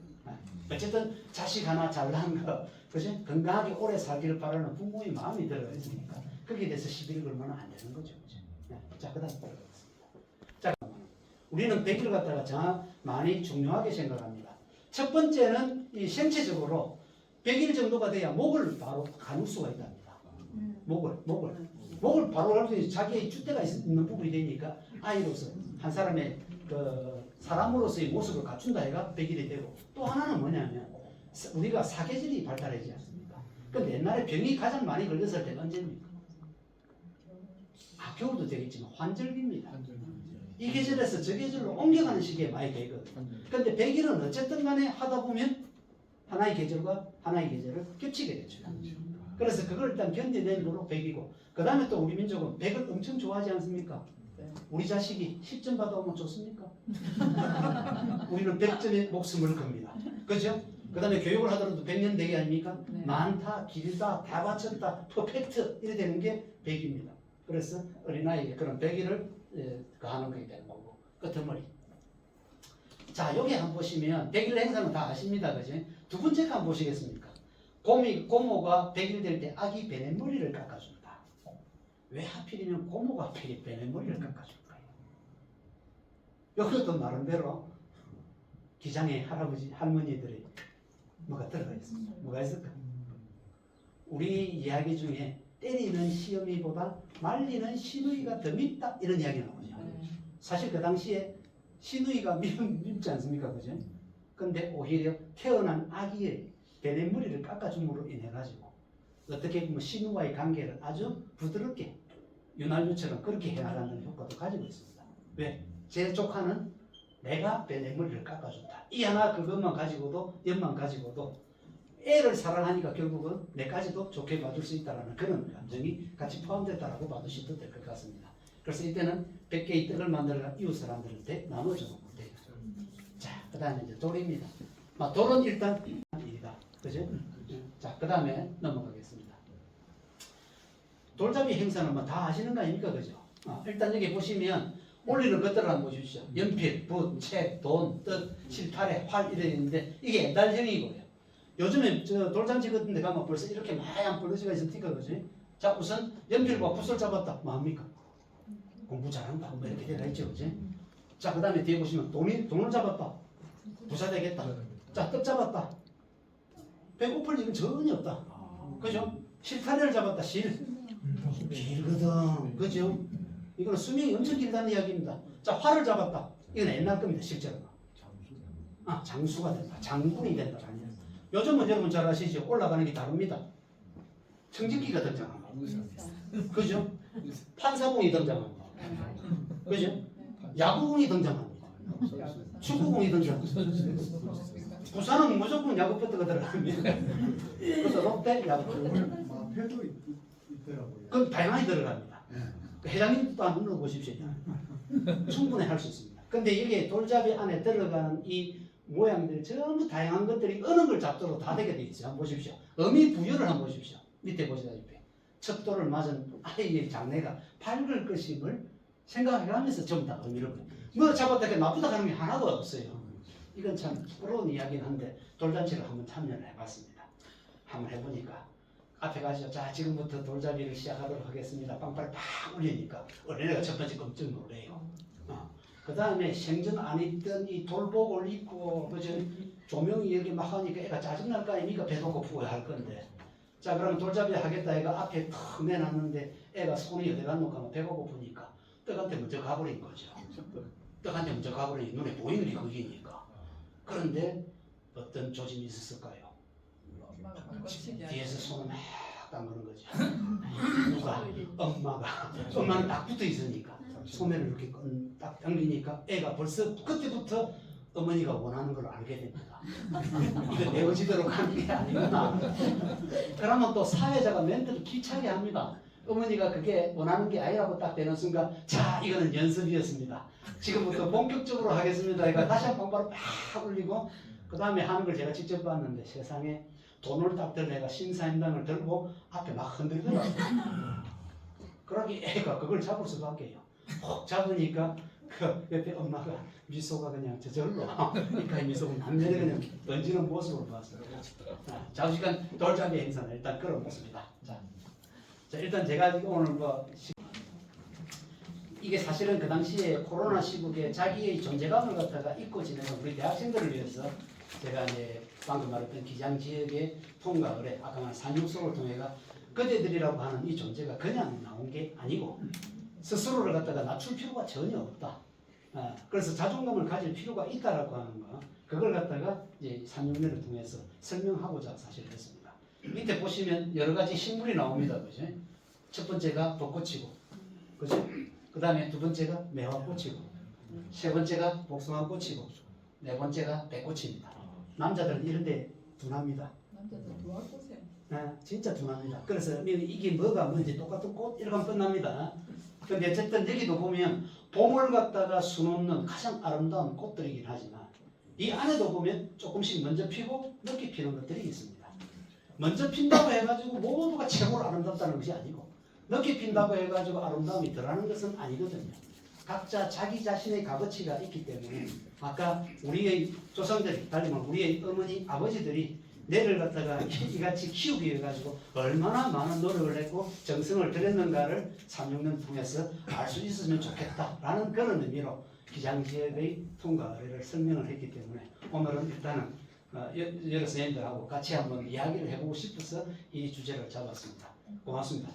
어쨌든 자식 하나 잘난 거, 그죠? 건강하게 오래 살기를 바라는 부모의 마음이 들어가 있으니까 거기에 대해서 시비를 걸면 안 되는 거죠. 자, 그다음 보겠습니다. 자, 우리는 100일 갖다가 많이 중요하게 생각합니다. 첫 번째는 이 생체적으로 100일 정도가 돼야 목을 바로 가눌 수가 있답니다. 목을 바로 갈 수 있는 자기의 줏대가 있는 부분이 되니까 아이로서 한 사람의 그 사람으로서의 모습을 갖춘다 해가 100일이 되고 또 하나는 뭐냐면 우리가 사계절이 발달하지 않습니까? 근데 옛날에 병이 가장 많이 걸렸을 때가 언제입니까? 겨울도 되겠지만 환절기입니다. 이 계절에서 저 계절로 옮겨가는 시기에 많이 되거든요. 근데 100일은 어쨌든 간에 하다 보면 하나의 계절과 하나의 계절을 겹치게 되죠. 그래서 그걸 일단 견뎌내는 걸로 100이고 그 다음에 또 우리 민족은 100을 엄청 좋아하지 않습니까? 우리 자식이 10점 받아오면 좋습니까? 우리는 100점의 목숨을 겁니다. 그죠? 그 다음에 교육을 하더라도 100년 되게 아닙니까? 네. 많다, 길다, 다 바쳤다, 퍼펙트 이래 되는 게 100입니다. 그래서 어린아이에 그런 100일을 하는 거게 되는 거고 끄트머리. 자 여기 한번 보시면 100일 행사는 다 아십니다. 그죠? 두 번째 거 한번 보시겠습니까? 고모가 100일 될 때 아기 베넷머리를 깎아준다. 왜 하필이면 고모가 베넷머리를 깎아줄까요? 여기도 나름대로 기장의 할아버지 할머니들이 뭐가 들어가 있습니다. 뭐가 있을까? 우리 이야기 중에 때리는 시어미보다 말리는 시누이가 더 밉다 이런 이야기 나오죠. 사실 그 당시에 시누이가 밉지 않습니까? 그죠? 근데 오히려 태어난 아기의 베넷머리를 깎아줌으로 인해 가지고 어떻게 보면 시누와의 관계를 아주 부드럽게 윤활유처럼 그렇게 해나가는 효과도 가지고 있습니다. 왜? 제 조카는 내가 베넷머리를 깎아준다. 이 하나 그것만 가지고도 연만 가지고도 애를 사랑하니까 결국은 내까지도 좋게 봐줄 수 있다는 그런 감정이 같이 포함됐다라고 봐주셔도 될 것 같습니다. 그래서 이때는 100개의 떡을 만들어 이웃 사람들한테 나눠줘 놓고 돼요. 자, 그 다음에 이제 돌입니다. 돌은 일단 일이다. 그죠? 자, 그 다음에 넘어가겠습니다. 돌잡이 행사는 뭐 다 아시는 거 아닙니까? 그죠? 일단 여기 보시면 올리는 것들을 한번 보십시오. 연필, 붓, 책, 돈, 떡, 실타래, 활 이래 있는데 이게 옛날형이고요. 요즘에 저 돌잔치 같은 데 가면 벌써 이렇게 마냥 벌어지가 있으니까 그지? 자 우선 연필과 붓을 잡았다. 뭐합니까? 공부 잘한다. 뭐 이렇게 되어 있죠. 그지? 자 그 다음에 뒤에 보시면 돈을 잡았다. 부자 되겠다. 자 떡 잡았다. 배고플 일은 전혀 없다. 그죠? 실타래를 잡았다. 길거든. 그죠? 이거는 수명이 엄청 길다는 이야기입니다. 자 활을 잡았다. 이건 옛날 겁니다. 실제로. 장수가 된다. 장군이 된다. 요즘은 여러분 잘 아시죠? 올라가는 게 다릅니다. 청진기가 등장합니다. 그죠? 판사공이 등장합니다. 그죠? 야구공이 등장합니다. 축구공이 등장합니다. 부산은 무조건 야구부터가 들어갑니다. 그래서 롯데 야구. 마패도 있더라고요. 그건 다양하게 들어갑니다. 회장님도 한번 눌러보십시오. 충분히 할 수 있습니다. 근데 여기 돌잡이 안에 들어가는 이 모양들이 전부 다양한 것들이 어느 걸 잡도록 다 되게 돼 있어요. 한번 보십시오. 의미 부여를 한번 보십시오. 밑에 보시다시피 척도를 맞은 아이의 장래가 밝을 것임을 생각해가면서 전부 다 의미를 뭐 잡았다 그 나쁘다 하는 게 하나도 없어요. 이건 참 부러운 이야기긴 한데 돌잔치를 한번 참여를 해봤습니다. 한번 해보니까 앞에 가시죠. 자 지금부터 돌잡이를 시작하도록 하겠습니다. 빵빠를 팍 울리니까 어린애가 첫 번째 깜짝 놀래요. 그 다음에 생전 안 입던 이 돌복을 입고 그죠? 조명이 이렇게 막 하니까 애가 짜증날 거 아닙니까? 배도 고프고 할 건데 자 그럼 돌잡이 하겠다 애가 앞에 탁 내놨는데 애가 손이 어디 갔노 하면 배가 고프니까 떡한테 먼저 가버린 거죠. 떡한테 먼저 가버리니 눈에 보이는 게 거기니까. 그런데 어떤 조짐이 있었을까요? 뒤에서 손을 막 담그는 거죠. 누가? 엄마는 딱 붙어 있으니까 소매를 이렇게 딱 당기니까 애가 벌써 그때부터 어머니가 원하는 걸 알게 됩니다. 이거 내 의지대로 가는 게 아니구나. 그러면 또 사회자가 멘트를 기차게 합니다. 어머니가 그게 원하는 게 아니라고 딱 되는 순간 자 이거는 연습이었습니다. 지금부터 본격적으로 하겠습니다. 그러니까 다시 한 번 바로 팍 울리고 그 다음에 하는 걸 제가 직접 봤는데 세상에 돈을 딱 들 애가 신사임당을 들고 앞에 막 흔들더라고요. 그러기 애가 그걸 잡을 수밖에요. 혹 잡으니까 그 옆에 엄마가 미소가 그냥 저절로 그러니까 미소가 남녀에 그냥 던지는 모습을 봤어요. 자우지간 돌잡이 행사는 일단 그런 모습이다. 자 일단 제가 오늘 이게 사실은 그 당시에 코로나 시국에 자기의 존재감을 갖다가 잊고 지내는 우리 대학생들을 위해서 제가 이제 방금 말했던 기장 지역의 통과 의뢰, 아까 말한 산육소를 통해가 그대들이라고 하는 이 존재가 그냥 나온 게 아니고 스스로를 갖다가 낮출 필요가 전혀 없다. 그래서 자존감을 가질 필요가 있다라고 하는 거, 그걸 갖다가 이제 산육련을 통해서 설명하고자 사실 했습니다. 밑에 보시면 여러 가지 식물이 나옵니다, 그죠? 첫 번째가 벚꽃이고, 그죠? 그 다음에 두 번째가 매화꽃이고, 세 번째가 복숭아꽃이고, 네 번째가 백꽃입니다. 남자들은 이런데 둔합니다. 남자들 좋아할 곳에. 진짜 둔합니다. 그래서 이게 뭐가 뭔지 똑같은 꽃 이렇게 하면 끝납니다. 근데 어쨌든 여기도 보면 봄을 갖다가 수놓는 가장 아름다운 꽃들이긴 하지만 이 안에도 보면 조금씩 먼저 피고 늦게 피는 것들이 있습니다. 먼저 핀다고 해가지고 모두가 최고로 아름답다는 것이 아니고 늦게 핀다고 해가지고 아름다움이 덜하는 것은 아니거든요. 각자 자기 자신의 값어치가 있기 때문에 아까 우리의 조상들이, 달리 말하면 우리의 어머니, 아버지들이 내를 갖다가 이같이 키우기 위해 가지고 얼마나 많은 노력을 했고 정성을 들였는가를 3~6년 통해서 알 수 있으면 좋겠다라는 그런 의미로 기장지역의 통과 의뢰를 설명을 했기 때문에 오늘은 일단은 여러 선생님들하고 같이 한번 이야기를 해보고 싶어서 이 주제를 잡았습니다. 고맙습니다.